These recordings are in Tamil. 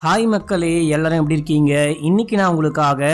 ஹாய் மக்களே, எல்லாரும் எப்படி இருக்கீங்க? இன்னைக்கு நான் உங்களுக்காக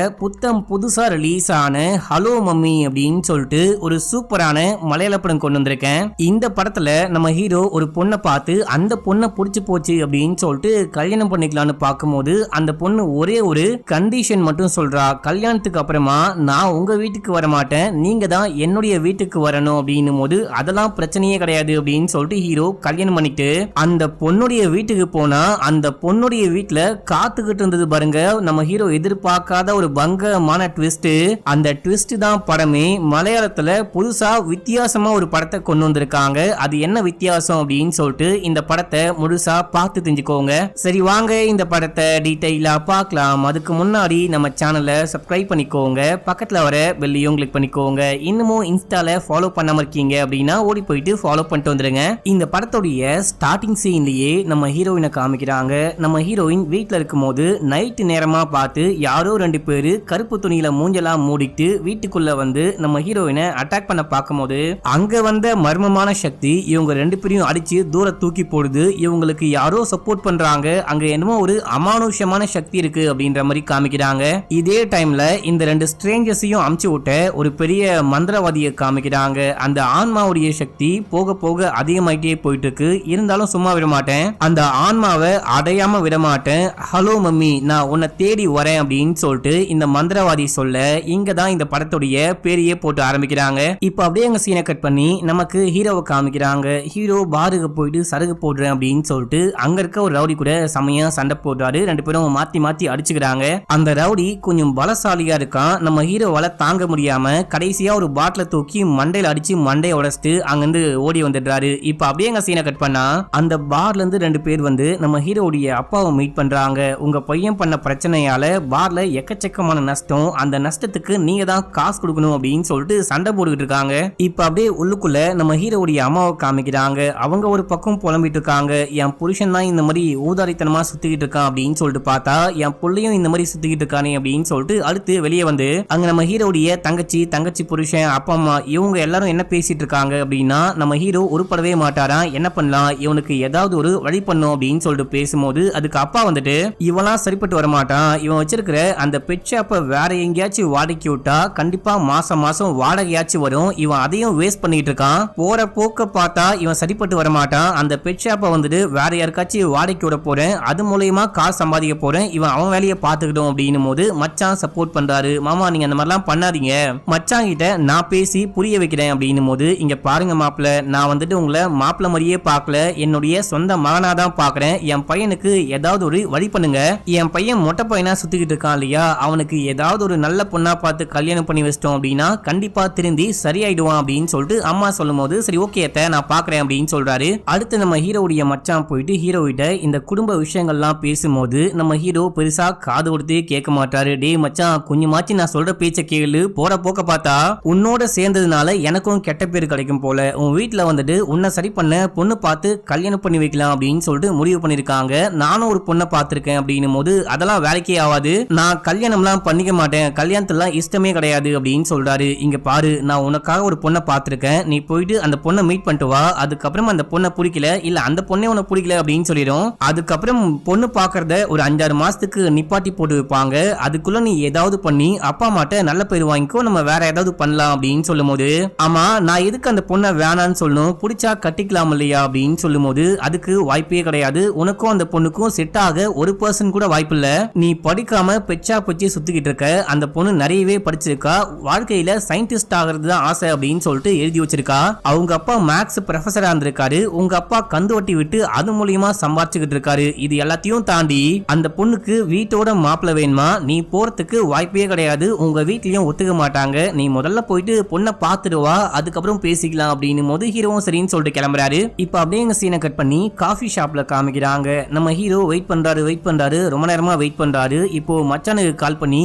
புதுசா ரிலீஸ் ஆன ஹலோ மம்மி அப்படின்னு சொல்லிட்டு ஒரு சூப்பரான மலையாள படம் கொண்டு வந்திருக்கேன். இந்த படத்துல நம்ம ஹீரோ ஒரு பொண்ணை பார்த்து அந்த பொண்ணை பிடிச்சி போச்சு அப்படின்னு சொல்லிட்டு கல்யாணம் பண்ணிக்கலாம்னு பார்க்கும்போது அந்த பொண்ணு ஒரே ஒரு கண்டிஷன் மட்டும் சொல்றா. கல்யாணத்துக்கு அப்புறமா நான் உங்க வீட்டுக்கு வர மாட்டேன், நீங்க தான் என்னுடைய வீட்டுக்கு வரணும் அப்படின்னும் போது அதெல்லாம் பிரச்சனையே கிடையாது அப்படின்னு சொல்லிட்டு ஹீரோ கல்யாணம் பண்ணிட்டு அந்த பொண்ணுடைய வீட்டுக்கு போனா அந்த பொண்ணுடைய வீட்டுல காத்துக்கிட்டு இருந்தது பாருங்க நம்ம ஹீரோ எதிர்பார்க்காத ஒரு பங்கமான ட்விஸ்ட். அந்த ட்விஸ்ட் தான் படமே. மலையாளத்துல புதுசா வித்தியாசமா ஒரு படத்தை கொண்டு வந்திருக்காங்க. அது என்ன வித்தியாசம் அப்படின்னு சொல்லிட்டு இந்த படத்தை முழுசா பார்த்து தெரிஞ்சுக்கோங்க. சரி வாங்க இந்த படத்தை டீடைலா பார்க்கலாம். அதுக்கு முன்னாடி நம்ம சேனலை சப்ஸ்கிரைப் பண்ணிக்கோங்க, பக்கத்துல வர பெல்லையும் கிளிக் பண்ணிக்கோங்க. இன்னமும் இன்ஸ்டால ஃபாலோ பண்ணாம இருக்கீங்க அப்படின்னா ஓடி போயிட்டு ஃபாலோ பண்ணிட்டு வந்துருங்க. இந்த படத்துடைய ஸ்டார்டிங் சீன்லயே நம்ம ஹீரோயினை காமிக்கிறாங்க. நம்ம ஹீரோயின் வீட்டுல இருக்கும் போது நைட் நேரமா பார்த்து யாரோ ரெண்டு பேரு கருப்பு துணியில மூஞ்செல்லாம் மூடிட்டு வீட்டுக்குள்ள வந்து நம்ம ஹீரோயினை அட்டாக் பண்ண பார்க்கும் போது அங்க வந்த மர்மமான சக்தி இவங்க ரெண்டு பேரையும் அடிச்சு தூர தூக்கி போடுது. இவங்களுக்கு யாரோ சப்போர்ட் பண்றாங்க, அங்க என்னமோ ஒரு அமானுஷ்யமான சக்தி இருக்கு அப்படின்ற மாதிரி காமிக்கிறாங்க. இதே டைம்ல இந்த ரெண்டு ஸ்ட்ரேஞ்சர்ஸையும் அமுச்சு விட்ட ஒரு பெரிய மந்திரவாதியை காமிக்கிறாங்க. அந்த ஆன்மாவுடைய சக்தி போக போக அதிகமாயிட்டே போயிட்டு இருக்கு. இருந்தாலும் சும்மா விட மாட்டேன், அந்த ஆன்மாவை அடையாம விட மாட்டேன், ஹலோ மம்மி நான் உன்னை தேடி வரேன் அப்படின்னு சொல்லிட்டு இந்த மந்திரவாதி சொல்ல இங்க தான் இந்த படத்துடைய பேரையே போட்டு ஆரம்பிக்கிறாங்க. இப்ப அப்படியே அங்க சீனை கட் பண்ணி நமக்கு ஹீரோவை காமிக்கிறாங்க. ஹீரோ பாருக்கு போயிட்டு சரகு போடுறேன் அப்படின்னு சொல்லிட்டு அங்க இருக்க ஒரு ரவுடி கூட சமயம் சண்டை போடுறாரு. ரெண்டு பேரும் மாத்தி மாத்தி அடிச்சுக்கிறாங்க. அந்த ரவுடி கொஞ்சம் பலசாலியா இருக்கான். நம்ம ஹீரோவால தாங்க முடியாம கடைசியா ஒரு பாட்டில தூக்கி மண்டையில அடிச்சு மண்டையை உடைச்சிட்டு அங்கிருந்து ஓடி வந்துடுறாரு. இப்ப அப்படியே அங்க சீனை கட் பண்ணா அந்த பார்ல இருந்து ரெண்டு பேர் வந்து நம்ம ஹீரோடைய அப்பாவை மீட் பண்றாங்க. உங்க பையன் பண்ண பிரச்சனையால பார்ல எக்கச்சக்கமான நஷ்டம், அந்த நஷ்டத்துக்கு நீங்க தான் காசு கொடுக்கணும் அப்படின்னு சொல்லிட்டு சண்டை போட்டுக்கிட்டு இருக்காங்க. இப்ப அப்படியே உள்ளுக்குள்ள நம்ம ஹீரோடைய அம்மாவை காமிக்கிறாங்க. அவங்க ஒரு பக்கம் புலம்பிட்டு இருக்காங்க, என் புருஷன் தான் இந்த மாதிரி ஊதாரித்தனமா சுத்திக்கிட்டு இருக்கான் அப்படின்னு சொல்லிட்டு பார்த்தா என் புள்ளையும் இந்த மாதிரி சுத்திக்கிட்டு இருக்கானே அப்படின்னு சொல்லிட்டு அடுத்து வெளியே வந்து அங்க நம்ம ஹீரோடைய தங்கச்சி புருஷன் அப்பா அம்மா இவங்க எல்லாரும் என்ன பேசிட்டு இருக்காங்க அப்படின்னா நம்ம ஹீரோ உருப்படவே மாட்டாராம். என்ன பண்ணலாம், இவனுக்கு ஏதாவது ஒரு வழி பண்ணும் அப்படின்னு சொல்லிட்டு பேசும்போது அதுக்கு அப்பா வந்துட்டு இவெல்லாம் சரிப்பட்டு வரமாட்டான், இவன் வச்சிருக்கிற அந்த பெட் ஷாப்பை வேற எங்கேயாச்சும் வாடகைக்கு விட்டா கண்டிப்பா மாசம் மாசம் வாடகையாச்சும் வரும், இவன் அதையும் வேஸ்ட் பண்ணிட்டு இருக்கான், போற போக்க பார்த்தா இவன் சரிப்பட்டு வரமாட்டான், அந்த பெட் ஷாப்பை வந்துட்டு வேற யாருக்காச்சும் வாடகைக்கு விட போறேன், அது மூலயமா காசு சம்பாதிக்க போறேன், இவன் அவன் வேலையை பார்த்துக்கிட்டோம் அப்படின்னும் போது மச்சான் சப்போர்ட் பண்றாரு. மாமா நீங்க அந்த மாதிரிலாம் பண்ணாதீங்க, மச்சான் கிட்ட நான் பேசி புரிய வைக்கிறேன் அப்படின்னும் போது இங்க பாருங்க மாப்பிள்ள, நான் வந்துட்டு உங்களை மாப்பிள்ள மாதிரியே பார்க்கல, என்னுடைய சொந்த மகனாதான் பாக்குறேன், என் பையனுக்கு ஏதாவது ஒரு வழி பண்ணுங்க, என் பையன் மொட்டை பையனா சுத்திக்கிட்டு இருக்கான் இல்லையா, அவனுக்கு ஏதாவது ஒரு நல்ல பொண்ணா பார்த்து கல்யாணம் பண்ணி வச்சிட்டோம் அப்படின்னா கண்டிப்பா திருந்தி சரியாயிடுவான் அப்படின்னு சொல்லிட்டு அம்மா சொல்லும் போது சரி ஓகே நான் பாக்குறேன் அப்படின்னு சொல்றாரு. அடுத்து நம்ம ஹீரோவுடைய மச்சான் போயிட்டு ஹீரோவிட்ட இந்த குடும்ப விஷயங்கள்லாம் பேசும்போது நம்ம ஹீரோ பெருசா காது கொடுத்து கேட்க மாட்டாரு. டே மச்சான் கொஞ்சமாச்சு நான் சொல்ற பேச்ச கேளு, போற போக்க பார்த்தா உன்னோட சேர்ந்ததுனால எனக்கும் கெட்ட பேர் கிடைக்கும் போல, உன் வீட்டுல வந்துட்டு உன்னை சரி பண்ண பொண்ணு பார்த்து கல்யாணம் பண்ணி வைக்கலாம் அப்படின்னு சொல்லிட்டு முடிவு பண்ணிருக்காங்க. நானும் ஒரு பொண்ணை பார்த்திருக்கேன் அப்படின்னும் போது அதெல்லாம் வேலைக்கே ஆகாது, நான் கல்யாணம்லாம் பண்ணிக்க மாட்டேன், கல்யாணத்துல இஷ்டமே கிடையாது அப்படின்னு சொல்றாரு. இங்க பாரு நான் உனக்காக ஒரு பொண்ணை பார்த்திருக்கேன், நீ போயிட்டு அந்த பொண்ணை மீட் பண்ணிட்டு வா, அதுக்கப்புறம் அந்த பொண்ணை பிடிக்கல இல்ல அந்த பொண்ணே உனக்கு பிடிக்கல அப்படின்னு சொல்லிடும், அதுக்கப்புறம் பொண்ணு பாக்குறத ஒரு 5-6 மாசத்துக்கு நிப்பாட்டி போட்டு வைப்பாங்க, அதுக்குள்ள நீ ஏதாவது பண்ணி அப்பா அம்மாட்ட நல்ல பேர் வாங்கிக்கோ, நம்ம வேற ஏதாவது பண்ணலாம் அப்படின்னு சொல்லும் போது ஆமா நான் எதுக்கு அந்த பொண்ணை வேணான்னு சொல்லணும், பிடிச்சா கட்டிக்கலாம் இல்லையா அப்படின்னு சொல்லும் போது அதுக்கு வாய்ப்பே கிடையாது, உனக்கும் அந்த பொண்ணுக்கும் செட் ஆக ஒரு பர்சன் கூட வாய்ப்பு இல்ல, நீ படிக்காம பெச்சா பச்சி சுத்திக்கிட்டு இருக்க, அந்த பொண்ணு நிறையவே படிச்சிருக்கா, வாழ்க்கையில சயின்டிஸ்ட் ஆகிறது தான் ஆசை அப்படின்னு சொல்லிட்டு எழுதி வச்சிருக்கா, அவங்க அப்பா மேக்ஸ் ப்ரொஃபஸரா இருந்திருக்காரு, உங்க அப்பா கந்து வட்டி விட்டு அது மூலியமா சம்பாதிச்சுக்கிட்டு இருக்காரு, இது எல்லாத்தையும் தாண்டி அந்த பொண்ணுக்கு வீட்டோட மாப்பிள்ள வேணுமா, நீ போறதுக்கு வாய்ப்பே கிடையாது, உங்க வீட்லயும் ஒத்துக்க மாட்டாங்க, நீ முதல்ல போயிட்டு பொண்ணை பார்த்துடுவா அதுக்கப்புறம் பேசிக்கலாம் அப்படின்னு போது ஹீரோவும் சரின்னு சொல்லிட்டு கிளம்புறாரு. இப்ப அப்படியே எங்க சீனை கட் பண்ணி காஃபி ஷாப்ல காமிக்கிறாங்க. நம்ம ஹீரோ வெயிட் பண்றாரு, ரொம்ப நேரமா வெயிட் பண்றாரு. இப்போ மச்சானுக்கு கால் பண்ணி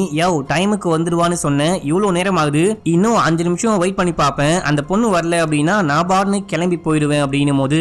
டைமுக்கு வந்துடுவான்னு சொன்னேன், இவ்வளவு நேரம் ஆகுது, இன்னும் 5 நிமிஷம் வெயிட் பண்ணி பாப்பேன், அந்த பொண்ணு வரல அப்படின்னா நான் பாருன்னு கிளம்பி போயிடுவேன் அப்படின்னும் போது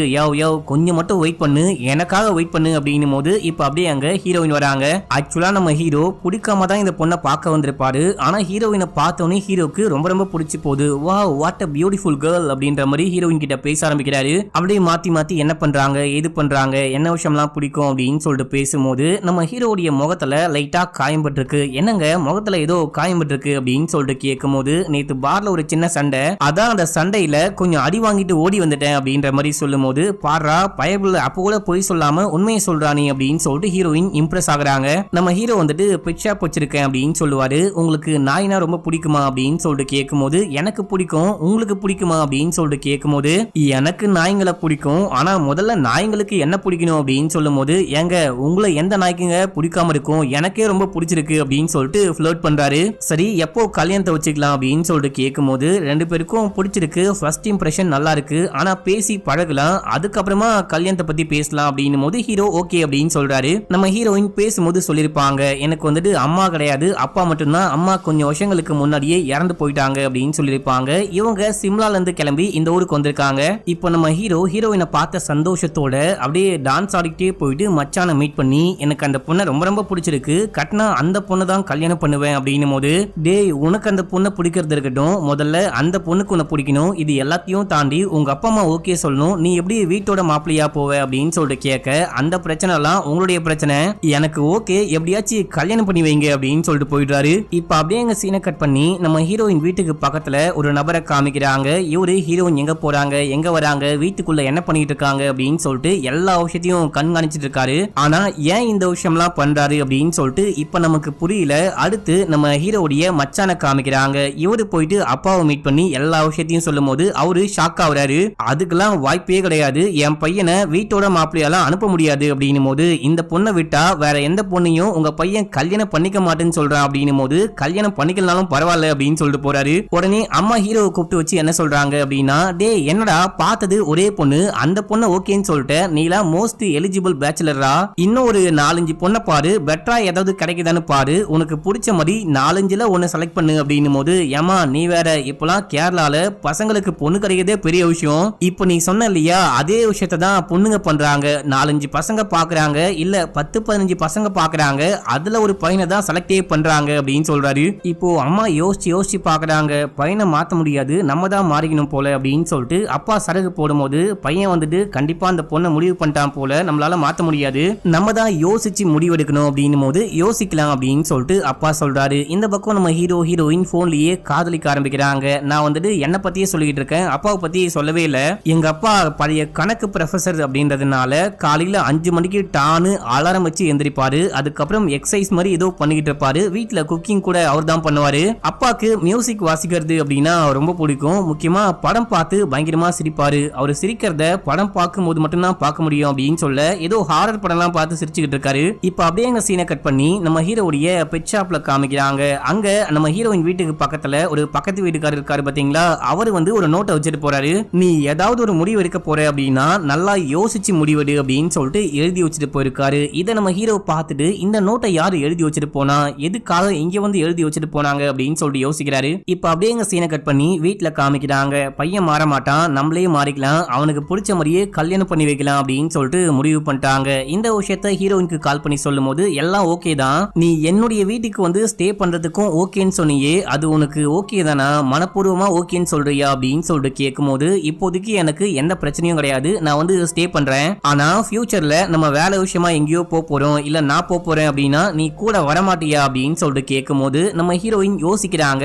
கொஞ்சம் மட்டும் வெயிட் பண்ணு, எனக்காக வெயிட் பண்ணு அப்படின்னும் போது இப்ப அப்படியே அங்க ஹீரோயின் வராங்க. ஆக்சுவலா நம்ம ஹீரோ பிடிக்காம தான் இந்த பொண்ணை பார்க்க வந்திருப்பாரு, ஆனா ஹீரோயினை பார்த்தோன்னே ஹீரோக்கு ரொம்ப ரொம்ப பிடிச்சி போகுது. Wow what a beautiful girl அப்படின்ற மாதிரி ஹீரோயின் கிட்ட பேச ஆரம்பிக்கிறாரு. அப்படியே மாத்தி மாத்தி என்ன பண்றாங்க ஏது பண்றாங்க என்ன விஷயம்லாம் பிடிக்கும் அப்படின்னு சொல்லிட்டு பேசி பேசும்போது நம்ம ஹீரோடைய முகத்துல லைட்டா காயம்பட்டிருக்கு. என்னங்க முகத்துல ஏதோ காயம்பட்டிருக்கு அப்படின்னு சொல்லிட்டு கேட்கும்போது, நேத்து பார்ல ஒரு சின்ன சண்டை, அதான் அந்த சண்டையில கொஞ்சம் அடி வாங்கிட்டு ஓடி வந்துட்டேன் அப்படின்ற மாதிரி சொல்லும்போது, பாரா பயபுள்ள அப்ப கூட போய் சொல்லாம உண்மையை சொல்றானே அப்படின்னு சொல்லிட்டு ஹீரோயின் இம்ப்ரெஸ் ஆகுறாங்க. நம்ம ஹீரோ வந்துட்டு பெட் ஷாப் வச்சிருக்கேன் அப்படின்னு சொல்லுவாரு. உங்களுக்கு நாய்னா ரொம்ப பிடிக்குமா அப்படின்னு சொல்லிட்டு கேட்கும்போது, எனக்கு பிடிக்கும், உங்களுக்கு பிடிக்குமா அப்படின்னு சொல்லிட்டு கேட்கும்போது, எனக்கு நாய்களை பிடிக்கும், ஆனா முதல்ல நாய்களுக்கு என்ன பிடிக்கணும் அப்படின்னு சொல்லும் போது, ஏங்க உங்களை எந்த நாய்க்குங்க பிடிக்காம இருக்கும், எனக்கே ரொம்ப பிடிச்சிருக்கு அப்படின்னு சொல்லிட்டு ஃப்ளர்ட் பண்றாரு. சரி எப்போ கல்யாணத்தை வச்சுக்கலாம் அப்படின்னு சொல்லிட்டு கேட்கும்போது, ரெண்டு பேருக்கும் பிடிச்சிருக்கு, ஃபர்ஸ்ட் இம்ப்ரெஷன் நல்லா இருக்கு, ஆனா பேசி பழகலாம், அதுக்கப்புறமா கல்யாணத்தை பத்தி பேசலாம் அப்படின்னும் போது ஹீரோ ஓகே அப்படின்னு சொல்றாரு. நம்ம ஹீரோயின் பேசும்போது சொல்லிருப்பாங்க, எனக்கு வந்துட்டு அம்மா கிடையாது, அப்பா மட்டும்தான், அம்மா கொஞ்சம் வருஷங்களுக்கு முன்னாடியே இறந்து போயிட்டாங்க அப்படின்னு சொல்லியிருப்பாங்க. இவங்க சிம்லால இருந்து கிளம்பி இந்த ஊருக்கு வந்திருக்காங்க. இப்போ நம்ம ஹீரோயினை பார்த்த சந்தோஷத்தோட அப்படியே டான்ஸ் ஆடிக்கிட்டே போயிட்டு மச்சானை மீட் பண்ணி, எனக்கு அந்த பொண்ணை ரொம்ப ரொம்ப பிடிச்சிருக்கு, கட்டினா அந்த பொண்ணை தான் கல்யாணம் பண்ணுவேன் அப்படின்னும் போது, டேய் உனக்கு அந்த பொண்ணை பிடிக்கிறது இருக்கட்டும், முதல்ல அந்த பொண்ணுக்கு உன்னை பிடிக்கணும், இது எல்லாத்தையும் தாண்டி உங்க அப்பா அம்மா ஓகே சொல்லணும், நீ எப்படி வீட்டோட மாப்பிள்ளையா போவ அப்படின்னு சொல்லிட்டு கேட்க, அந்த பிரச்சனை எல்லாம் உங்களுடைய பிரச்சனை, எனக்கு ஓகே எப்படியாச்சும் கல்யாணம் பண்ணி வைங்க அப்படின்னு சொல்லிட்டு போயிடுறாரு. இப்ப அப்படியே எங்க சீனை கட் பண்ணி நம்ம ஹீரோயின் வீட்டுக்கு பக்கத்துல ஒரு நபரை காமிக்கிறாங்க. இவரு ஹீரோயின் எங்க போறாங்க, எங்க வராங்க, வீட்டுக்குள்ள என்ன பண்ணிட்டு இருக்காங்க அப்படின்னு சொல்லிட்டு எல்லா விஷயத்தையும் கண்காணிச்சிட்டு இருக்காரு. ஆனா ஏன் இந்த விஷயம்லாம் பண்றாரு அப்படின்னு சொல்லிட்டு இப்ப நமக்கு புரியல. அடுத்து நம்ம ஹீரோடைய மச்சான காமிக்கிறாங்க. இவரு போயிட்டு அப்பாவை மீட் பண்ணி எல்லா விஷயத்தையும் சொல்லும் போது அவரு ஷாக் ஆகுறாரு. அதுக்கெல்லாம் வாய்ப்பே கிடையாது, என் பையனை வீட்டோட மாப்பிள்ளையால அனுப்ப முடியாது அப்படின்னும் போது, இந்த பொண்ணை விட்டா வேற எந்த பொண்ணையும் உங்க பையன் கல்யாணம் பண்ணிக்க மாட்டேன்னு சொல்றான் அப்படின்னும் போது, கல்யாணம் பண்ணிக்கலனாலும் பரவாயில்ல அப்படின்னு சொல்லிட்டு போறாரு. உடனே அம்மா ஹீரோவை கூப்பிட்டு வச்சு என்ன சொல்றாங்க அப்படின்னா, டே என்னடா பார்த்தது ஒரே பொண்ணு, அந்த பொண்ணை ஓகேன்னு சொல்லிட்டு நீலா மோஸ்ட் எலிஜிபிள் பேச்சுலரா, இன்னும் ஒரு 4-5 பொண்ணை பாரு, பெட்டரா ஏதாவது கிடைக்குதான்னு பாரு, உனக்கு பிடிச்ச மாதிரி 4-5ல ஒன்னு செலக்ட் பண்ணு அப்படின்னும் போது, ஏமா நீ வேற இப்பெல்லாம் கேரளால பசங்களுக்கு பொண்ணு கிடைக்கிறதே பெரிய விஷயம், இப்போ நீ சொன்ன இல்லையா அதே விஷயத்தை தான் பொண்ணுங்க பண்றாங்க, 4-5 பசங்க பாக்குறாங்க, இல்ல 10-15 பசங்க பாக்குறாங்க, அதுல ஒரு பையனை தான் செலக்டே பண்றாங்க அப்படின்னு சொல்றாரு. இப்போ அம்மா யோசிச்சு பாக்குறாங்க, பையனை மாத்த முடியாது, நம்ம தான் மாறிக்கணும் போல அப்படின்னு சொல்லிட்டு அப்பா சரகு போடும்போது, பையன் வந்துட்டு கண்டிப்பா அந்த பொண்ணை முடிவு பண்ணிட்டான் போல, நம்மளால மாத்த முடியாது, நம்ம தான் யோசிச்சு முடிவெடுக்கணும் அப்படின்னும் போது யோசிக்கலாம் அப்படின்னு சொல்லிட்டு அப்பா சொல்றாரு. இந்த பக்கம் நம்ம ஹீரோயின் போன்லயே காதலிக்க ஆரம்பிக்கிறாங்க. நான் வந்துட்டு என்ன பத்தியே சொல்லிட்டு இருக்கேன், அப்பாவை பத்தி சொல்லவே இல்ல. எங்க அப்பா பழைய கணக்கு ப்ரொஃபசர் அப்படின்றதுனால காலையில 5 மணிக்கு டானு அலாரம் வச்சு எந்திரிப்பாரு. அதுக்கப்புறம் எக்ஸசைஸ் மாதிரி ஏதோ பண்ணிக்கிட்டு இருப்பாரு. வீட்டுல குக்கிங் கூட அவர் தான் பண்ணுவாரு. அப்பாக்கு மியூசிக் வாசிக்கிறது அப்படின்னா ரொம்ப பிடிக்கும். முக்கியமா படம் பார்த்து பயங்கரமா சிரிப்பாரு. அவர் சிரிக்கிறத படம் பார்க்கும் போது மட்டும்தான் பார்க்க முடியும் அப்படின்னு சொல்ல ஏதோ ஹாரர் படம்லாம் பார்த்து சிரிச்சுக்கிட்டு இருக்காரு. இப்ப அப்படியே எங்க சீனை கட் பண்ணி நம்ம ஹீரோடைய பெட் ஷாப்ல காமிக்கிறாங்க. அங்க நம்ம ஹீரோயின் வீட்டுக்கு பக்கத்துல ஒரு பக்கத்து வீட்டுக்காரர் இருக்காரு பாத்தீங்களா, அவர் வந்து ஒரு நோட்டை வச்சுட்டு போறாரு. நீ ஏதாவது ஒரு முடிவு எடுக்க போற அப்படின்னா நல்லா யோசிச்சு முடிவெடு அப்படின்னு சொல்லிட்டு எழுதி வச்சுட்டு போயிருக்காரு. இதை நம்ம ஹீரோ பார்த்துட்டு, இந்த நோட்டை யாரு எழுதி வச்சுட்டு போனா, எதுக்காக இங்க வந்து எழுதி வச்சுட்டு போனாங்க அப்படின்னு சொல்லிட்டு யோசிக்கிறாரு. இப்ப அப்படியே எங்க சீனை கட் பண்ணி வீட்டுல காமிக்கிறாங்க. பையன் மாற மாட்டான், நம்மளே மாறிக்கலாம், அவனுக்கு பிடிச்ச மாதிரியே கல்யாணம் பண்ணி வைக்கலாம் அப்படின்னு சொல்லிட்டு முடிவு பண்ணிட்டாங்க. இந்த விஷயத்த ஹீரோயினுக்கு கால் பண்ணி சொல்லும் போது, எல்லாம் ஓகே தான், நீ என்னுடைய வீட்டுக்கு வந்து ஸ்டே பண்றதுக்கும் ஓகேன்னு சொன்னியே, அது உனக்கு ஓகே தானா, மனப்பூர்வமா ஓகேன்னு சொல்றியா அப்படின்னு சொல்லிட்டு கேட்கும்போது, இப்போதைக்கு எனக்கு எந்த பிரச்சனையும் கிடையாது, நான் வந்து ஸ்டே பண்றேன், ஆனா ஃபியூச்சர்ல நம்ம வேலை விஷயமா எங்கேயோ போறோம், இல்ல நான் போறேன் அப்படின்னா நீ கூட வரமாட்டியா அப்படின்னு சொல்லிட்டு கேட்கும்போது, நம்ம ஹீரோயின் யோசிக்கிறாங்க.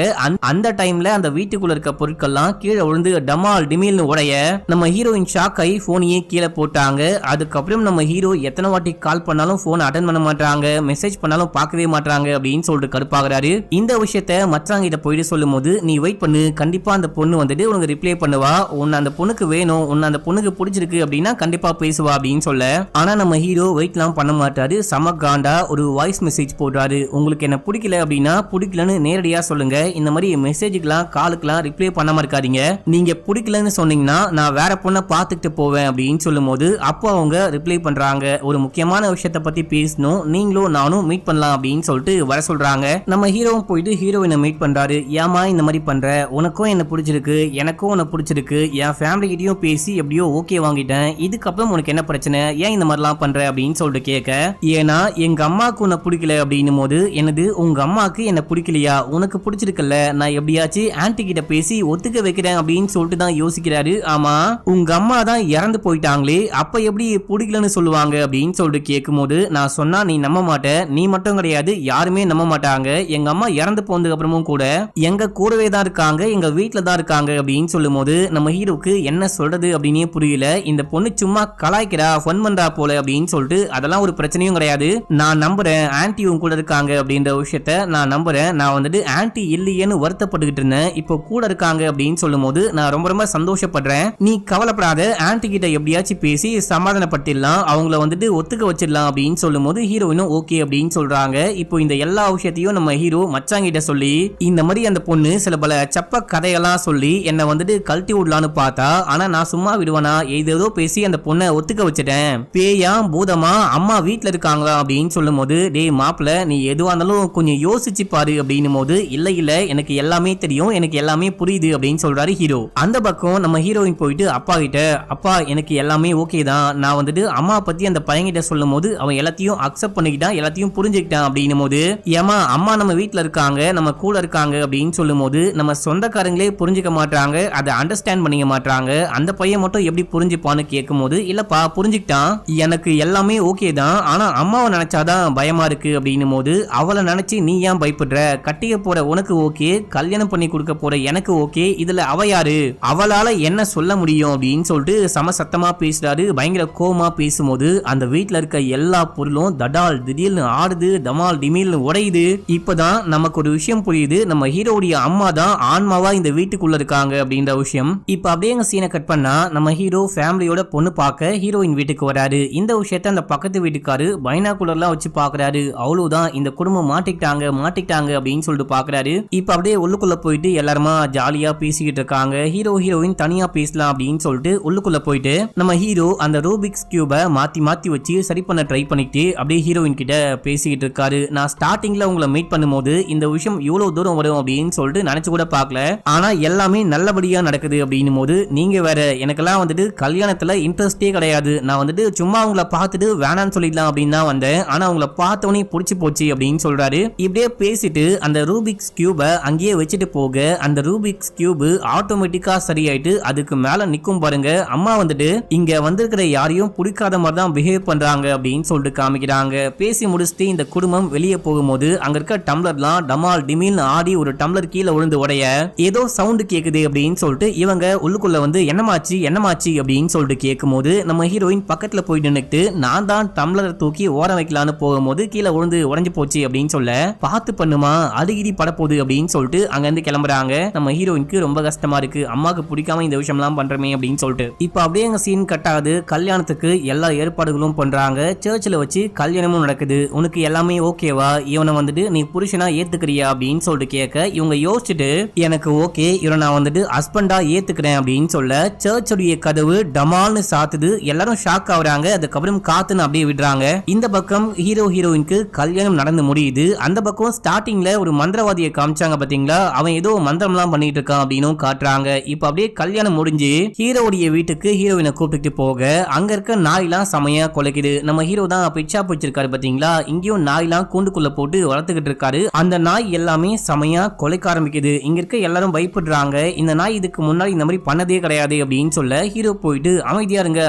அந்த டைம்ல அந்த வீட்டுக்குள்ள இருக்க பொருட்கள்லாம் கீழே விழுந்து டமால் டிமில்னு உடைய நம்ம ஹீரோயின் ஷாக் ஆகி போனையே கீழே போட்டாங்க. அதுக்கப்புறம் நம்ம ஹீரோ எத்தனை வாட்டி கால் பண்ணாலும் போன் அட்டன் பண்ண மாட்டாங்க, மெசேஜ் பண்ணாலும் பார்க்கவே மாட்டாங்க அப்படின்னு சொல்லிட்டு கடுப்பாகிறாரு. இந்த விஷயத்த மச்சாங்க கிட்ட போயிட்டு சொல்லும் போது, நீ வெயிட் பண்ணு, கண்டிப்பா அந்த பொண்ணு வந்துட்டு உனக்கு ரிப்ளை பண்ணுவா, உன்னை அந்த பொண்ணுக்கு வேணும், உன்னை அந்த பொண்ணுக்கு பிடிச்சிருக்கு அப்படின்னா கண்டிப்பா பேசுவா அப்படின்னு சொல்ல, ஆனா நம்ம ஹீரோ வெயிட்லாம் பண்ண மாட்டாரு. சம காண்டா ஒரு வாய்ஸ் மெசேஜ் போடுறாரு. உங்களுக்கு என்ன பிடிக்கல அப்படின்னா பிடிக்கலன்னு நேரடியா சொல்லுங்க, இந்த மாதிரி மெசேஜுக்கெல்லாம் காலுக்கெல்லாம் ரிப்ளை பண்ணாம இருக்காதீங்க, நீங்க பிடிக்கலன்னு சொன்னீங்கன்னா நான் வேற பொண்ணை பார்த்துட்டு போவேன் அப்படின்னு சொல்லும் போது, அப்போ அவங்க ரிப்ளை பண்றாங்க, ஒரு முக்கியமான விஷயத்த பத்தி பேசணும், நீங்களும் நானும் மீட் பண்ணலாம் அப்படின்னு சொல்லிட்டு வர சொல்றாங்க. நம்ம ஹீரோவும் போயிட்டு ஹீரோயினை மீட் பண்றாரு. ஏமா இந்த மாதிரி பண்ற, உனக்கும் என்ன பிடிச்சிருக்கு, எனக்கும் உன்னை பிடிச்சிருக்கு, என் ஃபேமிலி கிட்டயும் பேசி எப்படியோ ஓகே வாங்கிட்டேன், இதுக்கப்புறம் உனக்கு என்ன பிரச்சனை, ஏன் இந்த மாதிரிலாம் பண்ற அப்படின்னு சொல்லிட்டு கேட்க, ஏன்னா எங்க அம்மாவுக்கு உன்னை பிடிக்கல அப்படின்னும் போது, என்னது உங்க அம்மாவுக்கு என்ன பிடிக்கலையா, உனக்கு பிடிச்சிருக்கல, நான் எப்படியாச்சும் ஆன்டி கிட்ட பேசி ஒத்துக்க வைக்கிறேன் அப்படின்னு சொல்லிட்டு தான் யோசிக்கிறாரு. ஆமா உங்க அம்மா தான் இறந்து போயிட்டாங்களே, அப்ப எப்படி பிடிக்கலன்னு சொல்லுவாங்க அப்படின்னு சொல்லிட்டு கேட்கும்போது நான் சொன்னா நீ நம்ப மாட்ட, நீ மட்டும் கிடையாது யாருமே நம்ப மாட்டாங்க, எங்க அம்மா இறந்து போனதுக்கு அப்புறமும் கூட எங்க கூடவே தான் இருக்காங்க, எங்க வீட்டுல தான் இருக்காங்க அப்படின்னு சொல்லும் போது நம்ம ஹீரோக்கு என்ன சொல்றது அப்படின்னே புரியல. இந்த பொண்ணு சும்மா கலாய்க்கிறா, ஃபன் பண்றா போல அப்படின்னு சொல்லிட்டு அதெல்லாம் ஒரு பிரச்சனையும் கிடையாது, நான் நம்புறேன் ஆன்டியும் கூட இருக்காங்க அப்படின்ற விஷயத்த நான் நம்புறேன், நான் வந்துட்டு ஆன்டி இல்லையேன்னு வருத்தப்பட்டுக்கிட்டு இருந்தேன், இப்போ கூட இருக்காங்க அப்படின்னு சொல்லும் போது நான் ரொம்ப ரொம்ப சந்தோஷப்படுறேன், நீ கவலைப்படாத, ஆன்டி கிட்ட எப்படியாச்சும் பேசி சமாதானப்படுத்திடலாம், அவங்கள வந்துட்டு ஒத்துக்க வச்சிடலாம் அப்படின்னு சொல்லும் போது ஹீரோயினும் ஓகே அப்படின்னு சொல்றாங்க. இப்போ இந்த எல்லா விஷயத்தையும் நம்ம ஹீரோ மச்சாங்கிட்ட சொல்லி இந்த மாதிரி அந்த பொண்ணு சில பல சப்ப கதையெல்லாம் சொல்லி என்ன வந்துட்டு கழட்டி விடலான்னு பார்த்தா, ஆனா நான் சும்மா விடுவேனா, ஏதோ பேசி அந்த பொண்ணை ஒத்துக்க வச்சுட்டேன், பேயா பூதமா அம்மா வீட்டுல இருக்காங்களா அப்படின்னு சொல்லும் போது டேய் மாப்பிள்ள நீ எதுவா இருந்தாலும் கொஞ்சம் யோசிச்சு பாரு அப்படின்னும் போது இல்ல இல்ல எனக்கு எல்லாமே தெரியும், எனக்கு எல்லாமே புரியுது அப்படின்னு சொல்றாரு ஹீரோ. அந்த பக்கம் நம்ம ஹீரோயின் போயிட்டு அப்பா கிட்ட, அப்பா எனக்கு எல்லாமே ஓகே தான், நான் வந்துட்டு அம்மா பத்தி அந்த பையன்கிட்ட சொல்லும் போது அவன் எல்லாத்தையும் அக்செப்ட் பண்ணிக்கிட்டான், எல்லாத்தையும் புரிஞ்சுக்கிட்டான் அப்படின்னும் போது ஏமா அம்மா நம்ம வீட்டுல இருக்காங்க, நம்ம கூட இருக்காங்க அப்படின்னு சொல்லும் போது நம்ம சொந்தக்காரங்களே புரிஞ்சுக்க மாட்டாங்க, அதை அண்டர்ஸ்டாண்ட் பண்ணிக்க மாட்டாங்க, அந்த பையன் மட்டும் எப்படி புரிஞ்சுப்பான்னு கேட்கும் போது இல்லப்பா புரிஞ்சுக்கிட்டான், எனக்கு எல்லாமே ஓகே தான், ஆனா அம்மாவை நினைச்சாதான் பயமா இருக்கு அப்படின்னும் போது அவளை நினைச்சு நீ ஏன் பயப்படுற, கட்டிய போற உனக்கு ஓகே, கல்யாணம் பண்ணி கொடுக்க போற எனக்கு ஓகே, இதுல அவ யாரு, அவளால என்ன சொல்ல முடியும் அப்படின்னு சொல்லிட்டு சமசத்தமா பேசுறாரு. பயங்கர கோமா பேசும்போது அந்த வீட்டுல இருக்க எல்லா பொருளும் தடால் திடீர்னு ஆடுது, தமால் டிமில்னு உடையுது. இப்பதான் நமக்கு ஒரு விஷயம் புரியுது, நம்ம ஹீரோடைய அம்மா தான் ஆன்மாவா இந்த வீட்டுக்குள்ள இருக்காங்க அப்படின்ற விஷயம். இப்ப அப்படியே எங்க சீனை கட் பண்ணா நம்ம ஹீரோ ஃபேமிலியோட பொண்ணு பார்க்க ஹீரோயின் வீட்டுக்கு வராரு. இந்த விஷயத்த அந்த பக்கத்து வீட்டுக்காரு பைனாகுலர்லாம் வச்சு பாக்குறாரு, அவ்வளவுதான் இந்த குடும்பம் மாட்டிக்கிட்டாங்க அப்படின்னு சொல்லிட்டு பாக்குறாரு. இப்ப அப்படியே உள்ளுக்குள்ள போயிட்டு எல்லாருமா ஜாலியா பேசிக்கிட்டு இருக்காங்க. ஹீரோ ஹீரோயின் தனியா பேசலாம் அப்படின்னு சொல்லிட்டு உள்ளுக்குள்ள போயிட்டு நம்ம ஹீரோ அந்த ரூபிக்ஸ் கியூபை மாத்தி மாத்தி வச்சு சரி பண்ண ட்ரை பண்ணிட்டு அப்படியே ஹீரோயின் கிட்ட பேசிக்கிட்டு இருக்காரு. நான் ஸ்டார்டிங்ல உங்களை மீட் பண்ணும்போது இந்த விஷயம் இவ்வளவு தூரம் வரும் அப்படின்னு சொல்லிட்டு நினைச்சு கூட பார்க்கல, ஆனா எல்லாமே நல்லபடியா நடக்குது அப்படின்னும் போது நீங்க வேற, எனக்கெல்லாம் வந்துட்டு கல்யாணத்துல இன்ட்ரெஸ்டே கிடையாது, நான் வந்துட்டு சும்மா உங்களை பார்த்துட்டு வேணான்னு சொல்லிடலாம் அப்படின்னு தான் வந்தேன், ஆனா உங்களை பார்த்தவனே பிடிச்சி போச்சு அப்படின்னு சொல்றாரு. இப்படியே பேசிட்டு அந்த ரூபிக்ஸ் கியூபை அங்கேயே வச்சுட்டு போக அந்த ரூபிக்ஸ் கியூப் ஆட்டோமேட்டிக்கா சரியாயிட்டு அதுக்கு மேல நிக்கும் பாருங்க. அம்மா வந்துட்டு இங்க வந்திருக்கிற யாரையும் பிடிக்காத மாதிரி தான் பிஹேவ் பண்றாங்க அப்படின்னு சொல்லிட்டு காமிக்கிறாங்க. பேசி முடிச்சுட்டு இந்த குடும்பம் வெளியே போகும்போது அங்க இருக்க டம்ளர்லாம் டமால் டிமில் ஆடி ஒரு டம்ளர் கீழே விழுந்து உடைய ஏதோ சவுண்ட் கேக்குது அப்படின்னு சொல்லிட்டு இவங்க உள்ளுக்குள்ள வந்து என்னமாச்சு அப்படின்னு சொல்லிட்டு கேட்கும் போது நம்ம ஹீரோயின் பக்கத்துல போய் நின்னுட்டு நான் தான் டம்ளரை தூக்கி ஓரம் வைக்கலான்னு போகும்போது கீழே விழுந்து உடைஞ்சு போச்சு அப்படின்னு சொல்ல பார்த்து பண்ணுமா அடிக்கடி படப்போகுது அப்படின்னு சொல்லிட்டு அங்க இருந்து கிளம்புறாங்க. நம்ம ஹீரோயினுக்கு ரொம்ப கஷ்டமா இருக்கு, அம்மாக்கு பிடிக்காம இந்த விஷயம் எல்லாம் பண்றமே அப்படின்னு சொல்லிட்டு. இப்ப அப்படியே எங்க சீன் கட் ஆகுது. கல்யாணத்துக்கு எல்லா ஏற்பாடுகளும் பண்றாங்க, சர்ச்சில் வச்சு கல்யாணமும் நடக்குது. உனக்கு எல்லாமே ஓகேவா, இவனை வந்துட்டு நீ புருஷனா ஏத்துக்கிறியா அப்படின்னு சொல்லிட்டு கேட்க இவங்க யோசிச்சுட்டு எனக்கு ஓகே, இவனை நான் வந்துட்டு ஹஸ்பண்டா ஏத்துக்கிறேன் அப்படின்னு சொல்ல சர்ச்சுடைய கதவு டமால்னு சாத்துது. எல்லாரும் ஷாக் ஆகுறாங்க. அதுக்கப்புறம் காத்துன்னு அப்படியே விடுறாங்க. இந்த பக்கம் ஹீரோ ஹீரோயினுக்கு கல்யாணம் நடந்து முடியுது. அந்த பக்கம் ஸ்டார்டிங்ல ஒரு மந்திரவாதியை காமிச்சாங்க பாத்தீங்களா, அவன் ஏதோ மந்திரம்லாம் பண்ணிட்டு இருக்கான் அப்படின்னு காட்டுறாங்க. இப்ப அப்படியே கல்யாணம் முடிஞ்சு ஹீரோடைய வீட்டுக்கு ஹீரோயினை கூப்பிட்டு போக அங்க இருக்க நாயெல்லாம் செமையா கொலைக்குது. நம்ம ஹீரோ தான் பிச்சா பிடிச்சிருக்காரு பாத்தீங்களா, இங்கேயும் நாயெல்லாம் கூண்டுக்குள்ள போட்டு வளர்த்துக்கிட்டு இருக்காரு. அந்த நாய் எல்லாமே செமையா கொலைக்க ஆரம்பிக்குது. இங்க இருக்க எல்லாரும் பயப்படுறாங்க, இந்த நாய் இதுக்கு முன்னாடி இந்த மாதிரி பண்ணதே கிடையாது அப்படின்னு சொல்ல ஹீரோ போயிட்டு அமைதியா இருங்க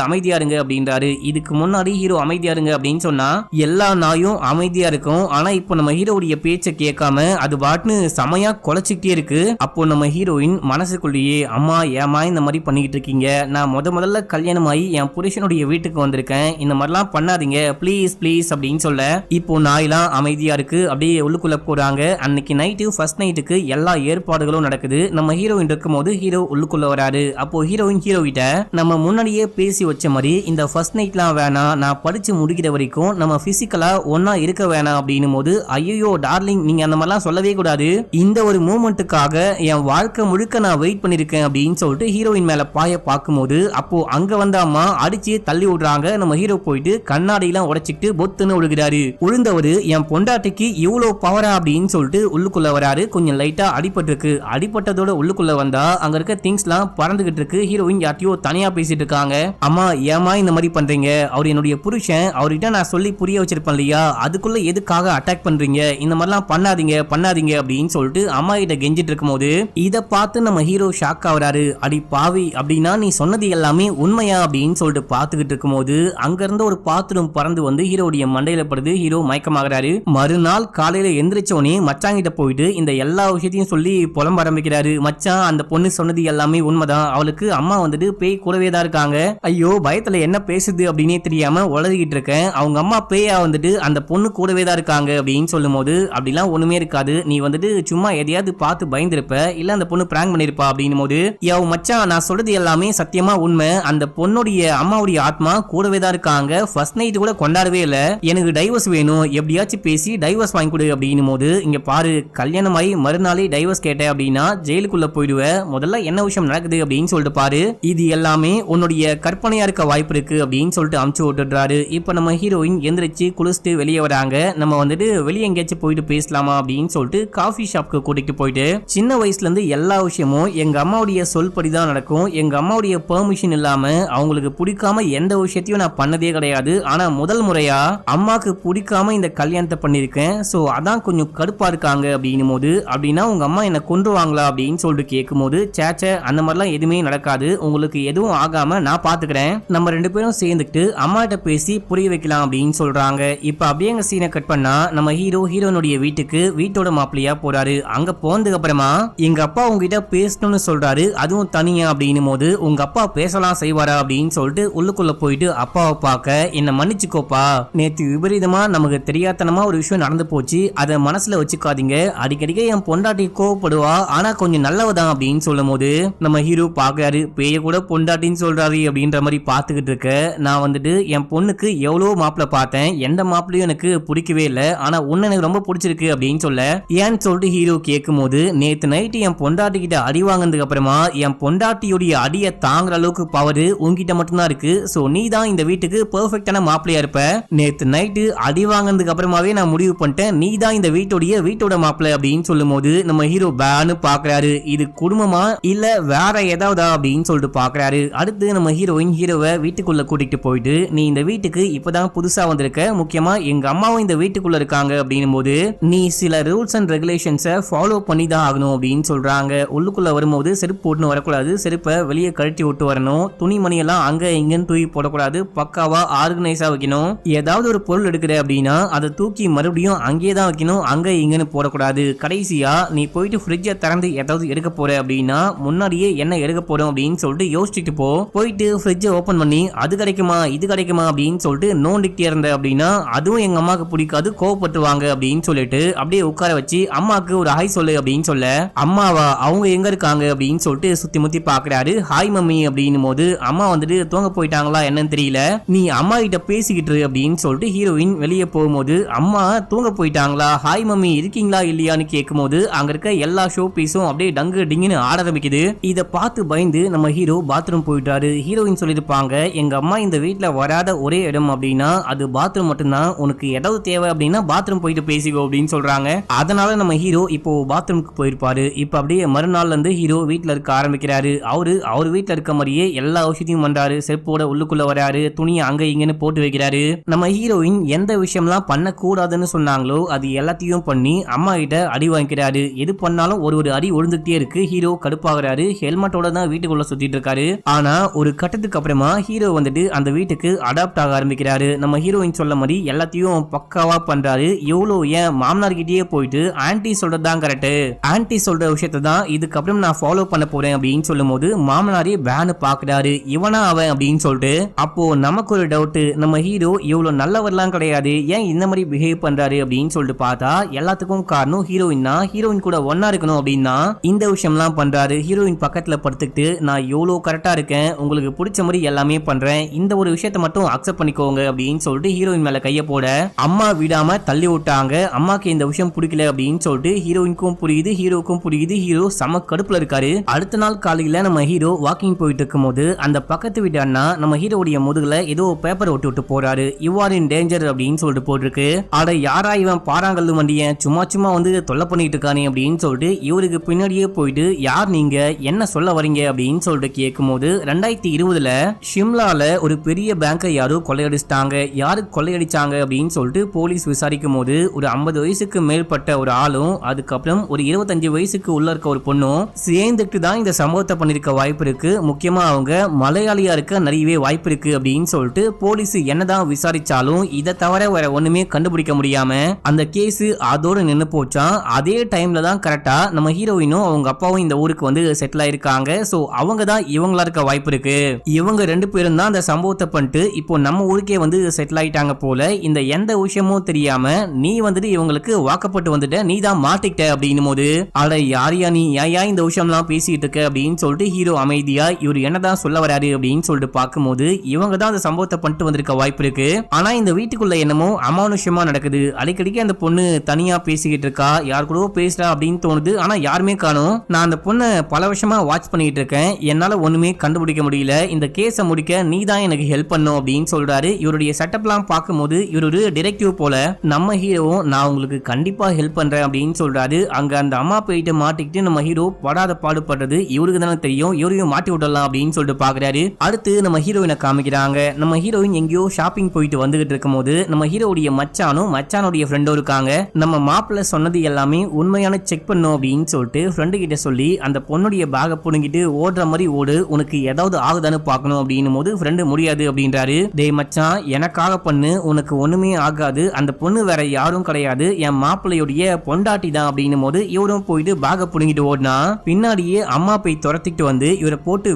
அப்படின்றாரு. இதுக்கு முன்னாடி ஹீரோ அமைதியா இருங்க அப்படின்னு சொன்னா எல்லா நாயும் அமைதியா இருக்கும், ஆனா இப்போ நம்ம ஹீரோடைய பேச்சை கேட்காம அது பாட்டுன்னு செமையா கொலைச்சிக்கிட்டே இருக்கு. அப்போ நம்ம ஹீரோயின் மனசுக்குள்ளேயே அம்மா ஏமா இந்த மாதிரி பண்ணிக்கிட்டு இருக்கீங்க, நான் முதல்ல கல்யாணம் ஆகி என் புருஷனுடைய வீட்டுக்கு வந்திருக்கேன், இந்த மாதிரிலாம் பண்ணாதீங்க ப்ளீஸ் அப்படின்னு சொல்ல இப்போ நாயெல்லாம் அமைதியா இருக்கு. அப்படியே உள்ளுக்குள்ள போறாங்க. அன்னைக்கு நைட்டு ஃபர்ஸ்ட் நைட்டுக்கு எல்லா ஏற்பாடுகளும் நடக்குது. நம்ம ஹீரோயின் இருக்கும் போது ஹீரோ உள்ளுக்குள்ள வராரு. அப்போ ஹீரோயின் ஹீரோ கிட்ட நம்ம முன்னாடியே பேசி வச்ச மாதிரி இந்த ஃபர்ஸ்ட் நைட்லாம் வேணாம், நான் படிச்சு முடிக்கிற வரைக்கும் நம்ம பிசிக்கலா ஒன்னா இருக்க வேணாம் அப்படின்னும் போது ஐயோ டார்லிங் நீங்க அந்த மாதிரிலாம் சொல்லவே கூடாது, இந்த ஒரு மூமெண்ட்டுக்காக என் வாழ்க்கை முழுக்க நான் வெயிட் பண்ணிருக்கேன் அப்படின்னு சொல்லிட்டு ஹீரோயின் மேல பாய பார்க்கும்போது அப்போ அங்க வந்த அம்மா அடிச்சு தள்ளி விடுறாங்க. நம்ம ஹீரோ போயிட்டு கண்ணாடியெல்லாம் உடைச்சிட்டு பொத்துன்னு விழுகிறாரு. விழுந்தவரு என் பொண்டாட்டிக்கு இவ்வளவு பவரா அப்படின்னு சொல்லிட்டு உள்ளுக்குள்ள வராரு. கொஞ்சம் லைட்டா அடிபட்டிருக்கு. அடிபட்டதோட உள்ளுக்குள்ள வந்தா அங்க இருக்க திங்ஸ் எல்லாம் பறந்துகிட்டு இருக்கு. ஹீரோயின் யார்ட்டையோ தனியா பேசிட்டு இருக்காங்க. அம்மா ஏமா இந்த மாதிரி பண்றீங்க, அவர் என்னுடைய புருஷன், அவர்கிட்ட நான் சொல்லி புரிய வச்சிருப்பேன் இல்லையா, அதுக்குள்ள எதுக்காக அட்டாக் பண்றீங்க, இந்த மாதிரிலாம் பண்ணாதீங்க அப்படின்னு சொல்லிட்டு அம்மா கிட்ட கெஞ்சிட்டு இருக்கும் போது இத பார்த்து நம்ம ஹீரோ ஷாக் ஆகுறாரு. அடி பாவி, அப்படின்னா நீ சொன்னது எல்லாமே உண்மையா அப்படின்னு சொல்லிட்டு பார்த்துக்கிட்டு இருக்கும் போது அங்க இருந்த ஒரு பாத்ரூம் பாத்ரூம் பறந்து வந்து ஹீரோடைய மண்டையில படுது. ஹீரோ மயக்கமாகறாரு. மறுநாள் காலையில எந்திரிச்சோனே மச்சாங்கிட்ட போயிட்டு இந்த எல்லா விஷயத்தையும் சொல்லி புலம்ப ஆரம்பிக்கிறாரு. மச்சான், அந்த பொண்ணு சொன்னது எல்லாமே உண்மைதான். அவளுக்கு அம்மா வந்துட்டு பேய் கூடவே தான் இருக்காங்க. ஐயோ, பயத்துல என்ன பேசுது அப்படின்னே தெரியாம உளறிக்கிட்டு இருக்கேன். அவங்க அம்மா பேயா வந்துட்டு அந்த பொண்ணு கூடவே தான் இருக்காங்க அப்படின்னு சொல்லும் போது, அப்படிலாம் ஒண்ணுமே இருக்காது, நீ வந்துட்டு சும்மா எதையாவது பார்த்து பயந்துருப்ப, இல்ல அந்த பொண்ணு பிராங்க் பண்ணிருப்பா அப்படின்னும் போது, யோ மச்சான், நான் சொல்றது எல்லாமே சத்தியமா உண்மை. அந்த பொண்ணுடைய அம்மாவுடைய ஆத்மா கூடவே தான் இருக்காங்க. ஃபர்ஸ்ட் நைட் கூட கொண்டாடவே இல்ல. எனக்கு டைவர்ஸ் வேணும், எப்படியாச்சும் பேசி டைவர்ஸ் வாங்கி கொடு அப்படின்னும் போது, இங்க பாரு, கல்யாணமாயி மறுநாளே டைவர்ஸ் கேட்ட அப்படின்னா ஜெயிலுக்குள்ள போயிடுவ. முதல்ல என்ன விஷயம் நடக்குது அப்படின்னு சொல்லிட்டு பாரு. இது எல்லாமே உன்னுடைய கற்பனையா இருக்க வாய்ப்பு இருக்கு அப்படின்னு சொல்லிட்டு அமுச்சு விட்டுறாரு. இப்ப நம்ம ஹீரோயின் எந்திரிச்சு குளிச்சுட்டு வெளியே வராங்க. நம்ம வந்துட்டு வெளியே எங்கேயாச்சும் போயிட்டு பேசலாமா அப்படின்னு சொல்லிட்டு காஃபி ஷாப்க்கு கூட்டிட்டு போயிட்டு, சின்ன வயசுல இருந்து எல்லா விஷயமும் எங்க அம்மாவுடைய சொல்படிதான் நடக்கும். எங்க அம்மாவுடைய பெர்மிஷன் இல்லாம அவங்களுக்கு பிடிக்காம எந்த விஷயத்தையும் நான் பண்ணதே கிடையாது. ஆனா முதல் முறையா அம்மாக்கு பிடிக்காம இந்த கல்யாணத்தை பண்ணிருக்கேன். சோ அதான் கொஞ்சம் கடுப்பா இருக்காங்க அப்படின்னும் போது, அப்படின்னா உங்க அம்மா என்ன கொன்றுவாங்களா அப்படின்னு சொல்லிட்டு கேட்கும் போது, சேச்ச அந்த மாதிரிலாம் எதுவுமே நடக்காது, உங்களுக்கு எதுவும் ஆகாம நான் பாத்துக்கிறேன், நம்ம ரெண்டு பேரும் சேர்ந்துக்கிட்டு அம்மா கிட்ட பேசி புரிய வைக்கலாம் அப்படின்னு சொல்றாங்க. இப்ப அப்படியே எங்க சீனை கட் பண்ணா நம்ம ஹீரோனுடைய வீட்டுக்கு வீட்டோட மாப்பிள்ளையா போறாரு. அங்க போனதுக்கு அப்புறமா எங்க அப்பா உங்ககிட்ட பேசணும்னு சொல்றாரு, அதுவும் தனியா அப்படின்னும் போது, உங்க அப்பா பேசலாம் செய்வாரா அப்படின்னு சொல்லிட்டு உள்ளுக்குள்ள போயிட்டு அப்பாவை பார்க்க, என்ன மன்னிச்சுக்கோப்பா, நேற்று விபரீதமா நமக்கு தெரியாதனமா ஒரு விஷயம் நடந்து போச்சு, அதை மனசுல வச்சுக்காதீங்க, அடிக்கடிக்க என் பொண்டாட்டி கோவப்படுவா, ஆனா கொஞ்சம் நல்லவதான் அப்படின்னு சொல்லும் போது நம்ம ஹீரோ பாக்குறாரு, பேய கூட பொண்டாட்டின்னு சொல்றாரு அப்படின்ற மாதிரி பாத்துக்கிட்டு இருக்க, நான் வந்துட்டு என் பொண்ணுக்கு எவ்வளவு மாப்பிள்ள பார்த்தேன், எந்த மாப்பிள்ளையும் எனக்கு பிடிக்கவே இல்லை, ஆனா உன்ன எனக்கு ரொம்ப பிடிச்சிருக்கு அப்படின்னு சொல்ல, ஏன்னு சொல்லிட்டு ஹீரோ கேட்கும் போது, நேத்து நைட்டு என் பொண்டாட்டி கிட்ட அடி வாங்கினதுக்கு அப்புறமா என் பொண்டாட்டியுடைய அடியை தாங்குற அளவுக்கு பவர் உங்ககிட்ட மட்டும்தான் இருக்கு. சோ நீ தான் இந்த வீட்டுக்கு பெர்ஃபெக்டான மாப்பிள்ளையா இருப்ப. நேத்து நைட்டு அடி வாங்கினதுக்கு அப்புறமாவே நான் முடிவு பண்ணிட்டேன், நீ தான் இந்த வீட்டோட மாப்பிள்ளை அப்படின்னு சொல்லும் போது நம்ம ஹீரோ பேனு பாக்குறாரு. இது குடும்பமா இல்ல வேற ஏதாவதா அப்படின்னு சொல்லிட்டு பாக்குறாரு. அடுத்து நம்ம ஹீரோவை வீட்டுக்குள்ள கூட்டிட்டு போயிட்டு, நீ இந்த வீட்டுக்கு இப்பதான் புதுசா வந்திருக்க, முக்கியமா எங்க அம்மாவும் இந்த வீட்டுக்குள்ள இருக்காங்க அப்படின்னும் போது, நீ சில ரூல்ஸ் அண்ட் ரெகுலேஷன்ஸை ஃபாலோ பண்ணி தான் ஆகணும் அப்படின்னு சொல்றாங்க. உள்ளுக்குள்ள வரும்போது செருப்பு போட்டுன்னு வரக்கூடாது, செருப்பை வெளியே கழட்டி விட்டு வரணும், துணிமணி எல்லாம் அங்க இங்கன்னு தூக்கி போடக்கூடாது, பக்காவா ஆர்கனைஸா வைக்கணும், ஏதாவது ஒரு பொருள் எடுக்கிற அப்படின்னா அதை தூக்கி மறுபடியும் அங்கேயே தான் வைக்கணும், அங்க இங்கன்னு போடக்கூடாது. கடைசியா நீ போயிட்டு ஃப்ரிட்ஜை திறந்து ஏதாவது எடுக்க போற அப்படின்னா முன்னாடியே என்ன எடுக்க போறோம் அப்படின்னு சொல்லிட்டு யோசிச்சுட்டு போயிட்டு ஃப்ரிட்ஜை ஓபன் பண்ணி அது கிடைக்குமா இது கிடைக்குமா அப்படின்னு சொல்லிட்டு நோண்டிக்கிட்டே இருந்த அப்படின்னா அதுவும் எங்க அம்மாவுக்கு பிடிக்காது, கோவப்பட்டுவாங்க அப்படின்னு சொல்லிட்டு அப்படியே உட்கார வச்சு அம்மாக்கு ஒரு ஹாய் சொல்லு அப்படின்னு சொல்ல, அம்மாவா அவங்க எங்க இருக்காங்க அப்படின்னு சொல்லிட்டு சுத்தி முத்தி பாக்குறாரு. ஹாய் மம்மி அப்படின்னும் போது, அம்மா வந்துட்டு தூங்க போயிட்டாங்களா என்னன்னு தெரியல, நீ அம்மா கிட்ட பேசிக்கிட்டு அப்படின்னு சொல்லிட்டு ஹீரோயின் வெளியே போகும்போது, அம்மா தூங்க போயிட்டாங்களா, ஹாய் மம்மி இருக்கீங்களா இல்லையான்னு கேட்கும் போது அங்க இருக்க எல்லா ஷோ பீஸும் அப்படியே டங்கு டிங்குன்னு ஆட ஆரம்பிக்குது. இதை பார்த்து பயந்து நம்ம ஹீரோ பாத்ரூம் போயிட்டாரு. ஹீரோயின் சொல்லிருப்பாங்க, எங்க அம்மா இந்த வீட்டுல வராத ஒரே இடம் அப்படின்னா அது பாத்ரூம் மட்டும்தான், உனக்கு ஏதாவது தேவை அப்படின்னா பாத்ரூம் போயிட்டு பேசிக்கோ அப்படின்னு சொல்றாங்க. அதனால நம்ம ஹீரோ இப்போ பாத்ரூமுக்கு போயிருப்பாரு. இப்ப அப்படியே மறுநாள்ல இருந்து ஹீரோ வீட்டுல இருக்க ஆரம்பிக்கிறாரு. அவர் வீட்டுல இருக்க மாதிரியே எல்லா விஷயத்தையும் பண்றாரு, செருப்போட உள்ளுக்குள்ள வராரு, துணியை அங்க இங்கன்னு போட்டு வைக்கிறாரு. நம்ம ஹீரோயின் எந்த விஷயம்லாம் பண்ண கூடாதுன்னு சொன்னாங்களோ அது எல்லாத்தையும் பண்ணி அம்மா கிட்ட அடி வாங்கிக்கிறாரு. எது பண்ணாலும் ஒரு அடி ஒழுந்துகிட்டே இருக்கு. ஹீரோ கடுப்பாகிறாரு. ஹெல்மெட்டோட தான் வீட்டுக்குள்ள சுத்திட்டு இருக்காரு. ஆனா ஒரு கட்டத்துக்கு அப்புறமா ஹீரோ வந்துட்டு அந்த வீட்டுக்கு அடாப்ட் ஆக ஆரம்பிக்கிறாரு. நம்ம ஹீரோயின் சொல்ல மாதிரி எல்லாத்தையும் பக்காவா பண்றாரு. எவ்வளோ ஏன் மாமனார் கிட்டே போயிட்டு ஆன்டி சொல்றதுதான் கரெக்ட், ஆன்டி சொல்ற விஷயத்தை தான் இதுக்கப்புறம் நான் ஃபாலோ பண்ண போறேன் அப்படின்னு சொல்லும் போது மாமனாரே பேனு பாக்குறாரு. இவனா அவன் அப்படின்னு சொல்லிட்டு, அப்போ நமக்கு ஒரு டவுட், நம்ம ஹீரோ இவ்வளவு நல்லவர்லாம் கிடையாது, ஏன் இந்த மாதிரி பிஹேவ் பண்றாரு அப்படின்னு சொல்லிட்டு பார்த்தா எல்லாத்துக்கும் காரணம் ஹீரோயின் தான். ஹீரோயின் கூட ஒன்னா இருக்கணும் அப்படின்னா இந்த விஷயம்லாம் பண்றாரு. ஹீரோயின் பக்கத்துல படுத்துக்கிட்டு, நான் எவ்வளவு கரெக்டா இருக்கேன், உங்களுக்கு பிடிச்ச மாதிரி எல்லாமே பண்றேன், இந்த ஒரு விஷயத்தை மட்டும் அக்செப்ட் பண்ணிக்கோங்க அப்படின்னு சொல்லிட்டு ஹீரோயின் மேல கைய போட அம்மா விடாம தள்ளி விட்டாங்க. அம்மாக்கு இந்த விஷயம் பிடிக்கல அப்படின்னு சொல்லிட்டு ஹீரோயினுக்கும் புரியுது, ஹீரோக்கும் புரியுது. ஹீரோ செம கடுப்புல இருக்காரு. அடுத்த நாள் காலையில நம்ம ஹீரோ வாக்கிங் போயிட்டு இருக்கும் போது அந்த பக்கத்து வீட்டு அண்ணா நம்ம ஹீரோடைய முதுகுல ஏதோ பேப்பர் ஒட்டி விட்டு போறாரு. யூ ஆர் இன் டேஞ்சர் அப்படின்னு சொல்லிட்டு போட்டிருக்கு. அட யாரா இவன் பாறாங்கல்லு வண்டிய சும்மா வந்து தொல்லை பண்ணிட்டு இருக்கானே அப்படின்னு சொல்லிட்டு இவருக்கு பின்னாடியே போயிட்டு, யார் நீங்க, என்ன சொல்ல வரீங்க அப்படின்னு சொல்லிட்டு கேட்கும் போது, 2020 ஷிம்லால ஒரு பெரிய பேங்கை யாரோ கொள்ளையடிச்சிட்டாங்க. யாரு கொள்ளையடிச்சாங்க அப்படின்னு சொல்லிட்டு போலீஸ் விசாரிக்கும் போது ஒரு 50 வயசுக்கு மேற்பட்ட ஒரு ஆளும் அதுக்கப்புறம் ஒரு 25 வயசுக்கு உள்ள இருக்க ஒரு பொண்ணும் சேர்ந்துட்டு தான் இந்த சம்பவத்தை பண்ணிருக்க வாய்ப்பு இருக்கு. முக்கியமா அவங்க மலையாளியா இருக்க நிறையவே வாய்ப்பு இருக்கு அப்படின்னு சொல்லிட்டு போலீஸ் போலீஸ் என்னதான் விசாரிச்சாலும் இதை தவிர வேற ஒண்ணுமே கண்டுபிடிக்க முடியாம அந்த கேஸ் அதோட நின்னு போச்சான். அதே டைம்ல தான் கரெக்டா நம்ம ஹீரோயினும் அவங்க அப்பாவும் இந்த ஊருக்கு வந்து செட்டில் ஆயிருக்காங்க. சோ அவங்க தான் இவங்களா இருக்க வாய்ப்பு இருக்கு. இவங்க 2 பேரும் தான் அந்த சம்பவத்தை பண்ணிட்டு இப்போ நம்ம ஊருக்கே வந்து செட்டில் ஆயிட்டாங்க போல. இந்த எந்த விஷயமும் தெரியாம நீ வந்துட்டு இவங்களுக்கு வாக்கப்பட்டு வந்துட்ட, நீ தான் மாட்டிக்கிட்ட அப்படின்னும் போது அட யாரியா நீ ஏயா இந்த விஷயம்லாம் பேசிட்டு இருக்க அப்படின்னு சொல்லிட்டு ஹீரோ அமைதியா இவர் என்னதான் சொல்ல வராரு அப்படின்னு சொல்லிட்டு பார்க்கும்போது இவங்க தான் அந்த சம்பவத்தை பண்ணிட்டு வந்திருக்க வாய்ப்பு இருக்கு. ஆனா இந்த வீட்டுக்குள்ள என்னமோ அமானுஷ்யமா நடக்குது. அடிக்கடிக்கு அந்த பொண்ணு தனியா பேசிக்கிட்டு இருக்கா, யார் கூடவோ பேசுறா அப்படின்னு தோணுது. ஆனா யாருமே காணோம். நான் அந்த பொண்ணை பல வருஷமா வாட்ச் பண்ணிட்டு இருக்கேன், என்னால ஒண்ணுமே கண்டுபிடிக்க முடியல. இந்த கேஸை முடிக்க நீ தான் எனக்கு ஹெல்ப் பண்ணும் அப்படின்னு சொல்றாரு. இவருடைய செட்டப்லாம் பார்க்கும்போது இவர் ஒரு டிரெக்டிவ் போல. நம்ம ஹீரோவும் நான் உங்களுக்கு கண்டிப்பா ஹெல்ப் பண்றேன் அப்படின்னு சொல்றாரு. அங்க அந்த அம்மா போயிட்டு மாட்டிக்கிட்டு நம்ம ஹீரோ படாத பாடுபடுறது இவருக்கு தானே தெரியும். இவரையும் மாட்டி விடலாம் அப்படின்னு சொல்லிட்டு பாக்குறாரு. அடுத்து நம்ம ஹீரோயினை காமிக்கிறாங்க. நம்ம ஹீரோயின் எங்கேயோ ஷாப்பிங் போயிட்டு வந்துகிட்டு இருக்கும் போது நம்ம ஹீரோடைய மச்சானுடைய ஃப்ரெண்டும் இருக்காங்க. நம்ம மாப்பிள்ள சொன்னது எல்லாமே உண்மையான செக் பண்ணும் அப்படின்னு சொல்லிட்டு ஃப்ரெண்டு கிட்ட சொல்லி அந்த பொண்ணுடைய பேக புடுங்கிட்டு ஓடுற மாதிரி ஓடு, உனக்கு ஏதாவது ஆகுதான்னு பார்க்கணும் அப்படின்னும் போது ஃப்ரெண்டு முடியாது அப்படின்றாரு. டேய் மச்சான், எனக்காக பண்ணு, உனக்கு ஒண்ணுமே ஆகாது, அந்த பொண்ணு வேற யாரும் கிடையாது, என் மாப்பிள்ளையுடைய பொண்டாட்டி தான் அப்படின்னும் போது இவரும் போயிட்டு பேக புடுங்கிட்டு ஓடினா பின்னாடியே அம்மா போய் துரத்திட்டு வந்து இவரை போட்டு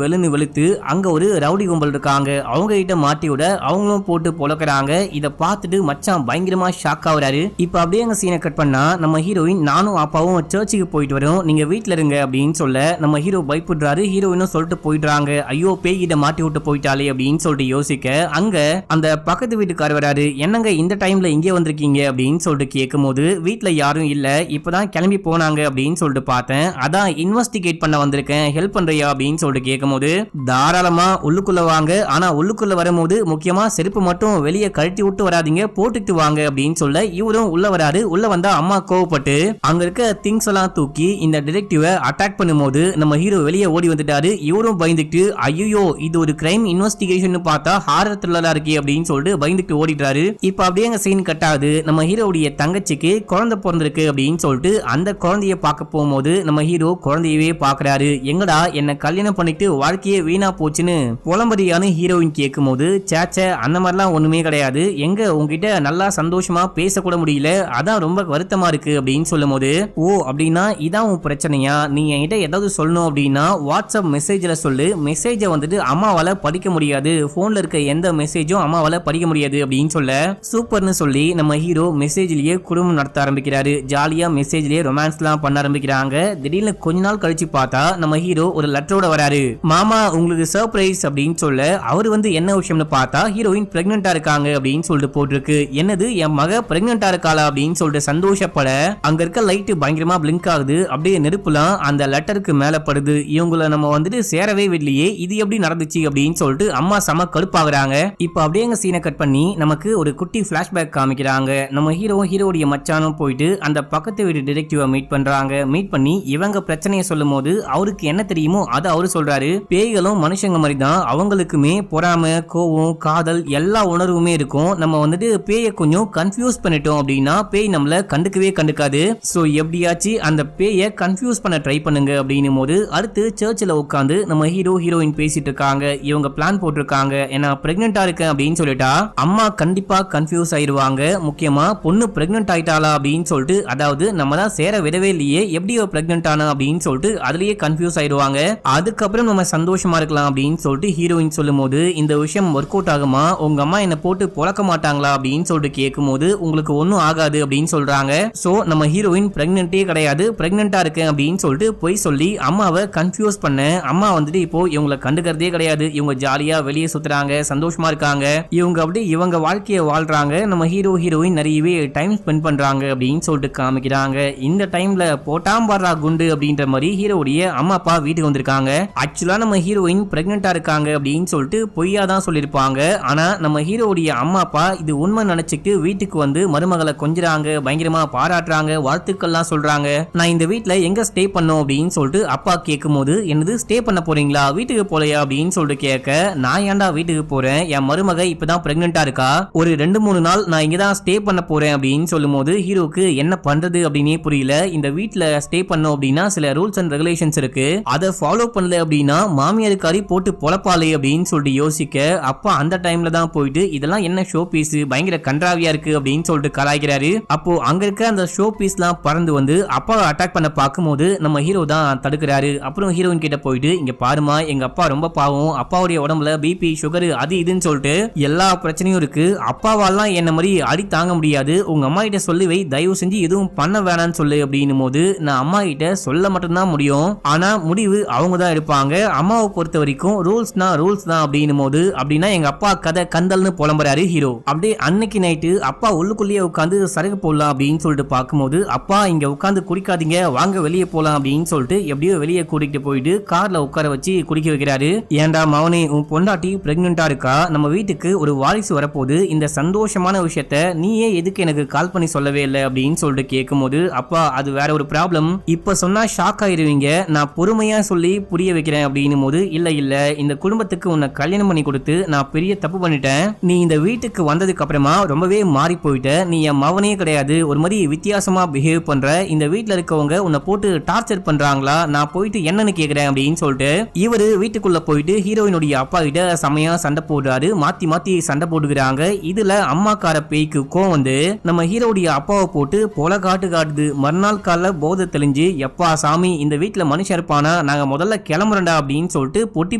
வெளுன்னு வெளுத்து அங்க ஒரு ரவுடி கும்பல் இருக்காங்க, அவங்க கிட்ட மாட்டி விட அவங்களும் போட்டு பொழக்கிறாங்க. இத பார்த்துட்டு மச்சான் பயங்கரமா ஷாக் ஆகுறாரு. இப்ப அப்படியே அங்க சீனை கட் பண்ணா நம்ம ஹீரோயின் நானும் அப்பாவும் சர்ச்சுக்கு போயிட்டு வரோம், நீங்க வீட்டுல இருங்க அப்படின்னு சொல்ல நம்ம ஹீரோ பயப்படுறாரு. ஹீரோயினும் சொல்லிட்டு போயிடுறாங்க. ஐயோ பேய்கிட்ட மாட்டி விட்டு போயிட்டாலே அப்படின்னு சொல்லிட்டு யோசிக்க அங்க அந்த பக்கத்து வீட்டுக்காரர் வராரு. என்னங்க இந்த டைம்ல இங்கே வந்திருக்கீங்க அப்படின்னு சொல்லிட்டு கேட்கும் போது வீட்டுல யாரும் இல்ல, இப்பதான் கிளம்பி போனாங்க அப்படின்னு சொல்லிட்டு பார்த்தேன், அதான் இன்வெஸ்டிகேட் பண்ண வந்திருக்கேன், ஹெல்ப் பண்றியா அப்படின்னு சொல்லிட்டு கேட்கும் போது தாராளமா உள்ளுக்குள்ள வாங்க, ஆனா உள்ளுக்குள்ள வரும்போது முக்கியமா செருப்பு மட்டும் வெளியே கழட்டி விட்டு வராதீங்க, போட்டுட்டு வாங்க அப்படின்னு சொல்ல இவரும் உள்ள வராரு. உள்ள வந்தா அம்மா கோவப்பட்டு அங்க இருக்க திங்ஸ் எல்லாம் தூக்கி இந்த டிடெக்டிவ அட்டாக் பண்ணும்போது நம்ம ஹீரோ வெளியே ஓடி வந்துட்டாரு. இவரும் பயந்துட்டு ஐயோ இது ஒரு கிரைம் இன்வெஸ்டிகேஷன் பார்த்தா ஹாரர் த்ரில்லரா இருக்கே அப்படின்னு சொல்லிட்டு பயந்துட்டு ஓடிட்டாரு. இப்ப அப்படியே அங்க சீன் கட் ஆகுது. நம்ம ஹீரோவுடைய தங்கச்சிக்கு குழந்தை பிறந்திருக்கு அப்படின்னு சொல்லிட்டு அந்த குழந்தைய பார்க்க போகும்போது நம்ம ஹீரோ குழந்தையவே பாக்குறாரு. எங்கடா என்ன கல்யாணம் பண்ணிட்டு வாழ்க்கையே வீணா போச்சுன்னு புலம்படியான ஹீரோயின் கேட்கும் போது சேச்சே அந்த மாதிரிலாம் ஒண்ணுமே கிடையாது, எங்க உங்ககிட்ட நல்லா சந்தோஷமா பேசக்கூட முடியல, அதான் ரொம்ப வருத்தமா இருக்கு அப்படின்னு சொல்லும் போது ஓ அப்படின்னா இதான் உன் பிரச்சனையா, நீ என்கிட்ட ஏதாவது சொல்லணும் அப்படின்னா வாட்ஸ்அப் மெசேஜ்ல சொல்லு, மெசேஜை வந்துட்டு அம்மாவால படிக்க முடியாது, போன்ல இருக்க எந்த மெசேஜும் அம்மாவால படிக்க முடியாது அப்படின்னு சொல்ல சூப்பர்னு சொல்லி நம்ம ஹீரோ மெசேஜ்லயே குடும்பம் நடத்த ஆரம்பிக்கிறாரு. ஜாலியா மெசேஜ்லயே ரொமான்ஸ் எல்லாம் பண்ண ஆரம்பிக்கிறாங்க. திடீர்னு கொஞ்ச நாள் கழிச்சு பார்த்தா நம்ம ஹீரோ ஒரு லெட்டரோட வராரு. மாமா உங்களுக்கு சர்ப்ரைஸ் அப்படின்னு சொல்ல அவர் வந்து என்ன விஷயம்னு பார்த்தா ஹீரோயின் பிரெக்னெண்டா இருக்காங்க அப்படின்னு சொல்லிட்டு போட்டிருக்கு. என்னது என் மக பிரெக்னெண்டா இருக்காளா அப்படின்னு சொல்லிட்டு சந்தோஷப்பட அங்க இருக்க லைட் பயங்கரமா பிளிங்க் ஆகுது. அப்படியே நெருப்புலாம் அந்த லெட்டருக்கு மேல படுது. இவங்கள நம்ம வந்துட்டு சேரவே விடலையே, இது எப்படி நடந்துச்சு அப்படின்னு சொல்லிட்டு அம்மா செம கடுப்பாகுறாங்க. இப்ப அப்படியே எங்க சீனை கட் பண்ணி நமக்கு ஒரு குட்டி பிளாஷ்பேக் காமிக்கிறாங்க. நம்ம ஹீரோடைய மச்சானும் போயிட்டு அந்த பக்கத்து வீடு டிடெக்டிவ மீட் பண்றாங்க. மீட் பண்ணி இவங்க பிரச்சனையை சொல்லும் போது அவருக்கு என்ன தெரியுமோ அதை அவரு சொல்றாரு. பேய்களும் மனுஷங்க மாதிரி தான், அவங்களுக்குமே பொறாமை, கோவம், காதல் எல்லா உணர்வுமே இருக்கும். நம்ம வந்துட்டு பேயை கொஞ்சம் கன்ஃபியூஸ் பண்ணிட்டோம் அப்படின்னா பேய் நம்மள கண்டுக்கவே கண்டுக்காது. சோ எப்படியாச்சு அந்த பேயை கன்ஃபியூஸ் பண்ண ட்ரை பண்ணுங்க அப்படின்னும் போது அடுத்து சர்ச்சில் உட்காந்து நம்ம ஹீரோயின் பேசிட்டு இருக்காங்க. இவங்க பிளான் போட்டிருக்காங்க, ஏன்னா பிரெக்னெண்டா இருக்கேன் அப்படின்னு சொல்லிட்டா அம்மா கண்டிப்பா கன்ஃபியூஸ் ஆயிருவாங்க. முக்கியமா பொண்ணு பிரெக்னென்ட் ஆயிட்டாளா அப்படின்னு சொல்லிட்டு, அதாவது நம்ம தான் சேர விடவே இல்லையே, எப்படி பிரெக்னென்ட் ஆனா அப்படின்னு சொல்லிட்டு அதுலயே கன்ஃபியூஸ் ஆயிருவாங்க. அதுக்கப்புறம் நம்ம சந்தோஷமா இருக்கலாம் அப்படின்னு சொல்லிட்டு ஹீரோயின் சொல்லும் போது இந்த விஷயம் ஒர்க் அவுட் ஆகுமா, உங்க அம்மா என்ன போட்டு பொழக்க மாட்டாங்களா அப்படின்னு சொல்லிட்டு கேட்கும் போது உங்களுக்கு ஒன்னும் ஆகாது அப்படின்னு சொல்றாங்க. சோ நம்ம ஹீரோயின் பிரெக்னென்ட்டே கிடையாது, பிரெக்னென்ட்டா இருக்கேன் அப்படின்னு சொல்லிட்டு போய் சொல்லி அம்மாவை கன்ஃபியூஸ் பண்ண அம்மா வந்துட்டு இப்போ இவங்களை கண்டுக்கிறதே கிடையாது. இவங்க ஜாலியா வெளியே சுத்துறாங்க, சந்தோஷமா இருக்காங்க, இவங்க அப்படி இவங்க வாழ்க்கையை வாழ்றாங்க. நம்ம ஹீரோயின் நிறையவே டைம் ஸ்பெண்ட் பண்றாங்க அப்படின்னு சொல்லிட்டு காமிக்கிறாங்க. இந்த டைம்ல போட்டாம்பாரா குண்டு அப்படின்ற மாதிரி ஹீரோடைய அம்மா அப்பா வீட்டுக்கு வந்திருக்காங்க. ஆக்சுவலா நம்ம ஹீரோயின் பிரெக்னென்ட்டா இருக்காங்க அப்படின்னு சொல்லிட்டு பொய்யா தான் சொல்லிருப்பாங்க. ஆனா நம்ம ஹீரோடைய அம்மா அப்பா இது உண்மை நினைச்சுட்டு வீட்டுக்கு வந்து மருமகளை கொஞ்சிறாங்க, பயங்கரமா பாராட்டுறாங்க, வாழ்த்துக்கள்லாம் சொல்றாங்க. நான் இந்த வீட்டுல எங்க ஸ்டே பண்ணோம் அப்படின்னு சொல்லிட்டு அப்பா கேட்கும் போது என்னது ஸ்டே பண்ண போறீங்களா, வீட்டுக்கு போலையா அப்படின்னு சொல்லிட்டு கேட்க நான் ஏன்டா வீட்டுக்கு போறேன், என் மருமக இப்பதான் பிரெக்னென்ட்டா இருக்கா, ஒரு 2-3 நாள் நான் இங்கதான் ஸ்டே பண்ண போறேன் அப்படின்னு சொல்லும் போது ஹீரோக்கு என்ன பண்றது அப்படின்னே புரியல. இந்த வீட்டுல ஸ்டே பண்ணோம் அப்படின்னா சில ரூல்ஸ் அண்ட் ரெகுலேஷன்ஸ் இருக்கு, அதை ஃபாலோ பண்ணல அப்படின்னா மாமியாருக்காரி போட்டு பொழப்பாளே அப்படின்னு சொல்லிட்டு யோசிக்க அப்பா அந்த டைம்ல தான் போயிட்டு இதெல்லாம் என்ன ஷோ பீஸ் பயங்கர கன்றாவியா இருக்கு அப்படின்னு சொல்லிட்டு கலாய்க்கிறாரு. அப்போ அங்க இருக்க அந்த ஷோ பீஸ்லாம் பறந்து வந்து அப்பாவை அட்டாக் பண்ண பார்க்கும்போது நம்ம ஹீரோ தான் தடுக்கிறாரு. அப்புறம் ஹீரோயின் கிட்ட போயிட்டு இங்க பாருமா எங்க அப்பா ரொம்ப பாவம், அப்பாவுடைய உடம்புல பிபி சுகர் அது இதுன்னு சொல்லிட்டு எல்லா பிரச்சனையும் இருக்கு, அப்பாவாலாம் என்ன மாதிரி அடி தாங்க முடியாது, உங்க அம்மா கிட்ட சொல்லி வை, தயவு செஞ்சு எதுவும் பண்ண வேணாம்னு சொல்லு அப்படின்னும் போது நான் அம்மா கிட்ட சொல்ல மட்டும்தான் முடியும், ஆனா முடிவு அவங்க தான் எடுப்பாங்க, அம்மாவை பொறுத்த வரைக்கும் ரூல்ஸ்னா ரூல்ஸ் தான் அப்படின்னும் போது அப்படின்னா எங்க அப்பா கதை கந்தல்னு புலம்புறாரு ஹீரோ. அப்படியே அன்னைக்கு நைட்டு அப்பா உள்ளுக்குள்ளேயே உட்காந்து சரகு போடலாம் அப்படின்னு சொல்லிட்டு பார்க்கும்போது அப்பா இங்க உட்காந்து குடிக்காதீங்க வாங்க வெளியே போலாம் அப்படின்னு சொல்லிட்டு எப்படியோ வெளியே கூட்டிட்டு போயிட்டு கார்ல உட்கார வச்சு குடிக்க வைக்கிறாரு. ஏன்டா மவனே உன் பொண்டாட்டி பிரெக்னெண்டா இருக்கா, நம்ம வீட்டுக்கு ஒரு வாரிசு வரப்போது, இந்த சந்தோஷமான விஷயத்த நீயே எதுக்கு எனக்கு கால் பண்ணி சொல்லவே இல்லை அப்படின்னு சொல்லிட்டு கேட்கும்போது அப்பா அது வேற ஒரு ப்ராப்ளம், இப்ப சொன்னா ஷாக் ஆயிருவீங்க, நான் பொறுமையா சொல்லி புரிய வைக்கிறேன் அப்படின்னும் போது இல்ல இல்ல இந்த குடும்பத்துக்கு உன்னை கல்யாணம் பண்ணி கொடுத்து நான் பெரிய தப்பு பண்ணிட்டேன், நீ இந்த வீட்டுக்கு வந்ததுக்கு அப்புறமா ரொம்பவே மாறி போயிட்ட, நீ என் மவனே கிடையாது, ஒரு மாதிரி வித்தியாசமா பிஹேவ் பண்ற, இந்த வீட்டுல இருக்கவங்க உன்னை போட்டு டார்ச்சர் பண்றாங்களா, நான் போயிட்டு என்னன்னு கேக்குறேன் அப்படின்னு சொல்லிட்டு இவரு வீட்டுக்குள்ள போயிட்டு ஹீரோயினுடைய அப்பா கிட்ட செமையா சண்டை போடுறாரு. மாத்தி மாத்தி சண்டை போட்டுக்கிறாங்க. இதுல அம்மாக்கார பேய்க்கு கோவம் வந்து நம்ம ஹீரோடைய அப்பாவை போட்டு பொல காட்டுது. மறுநாள் கால போதை தெளிஞ்சு எப்பா சாமி இந்த வீட்டுல மனுஷன் இருப்பானா, நாங்க முதல்ல கிளம்புறண்டா அப்படின்னு சொல்லிட்டு பொட்டி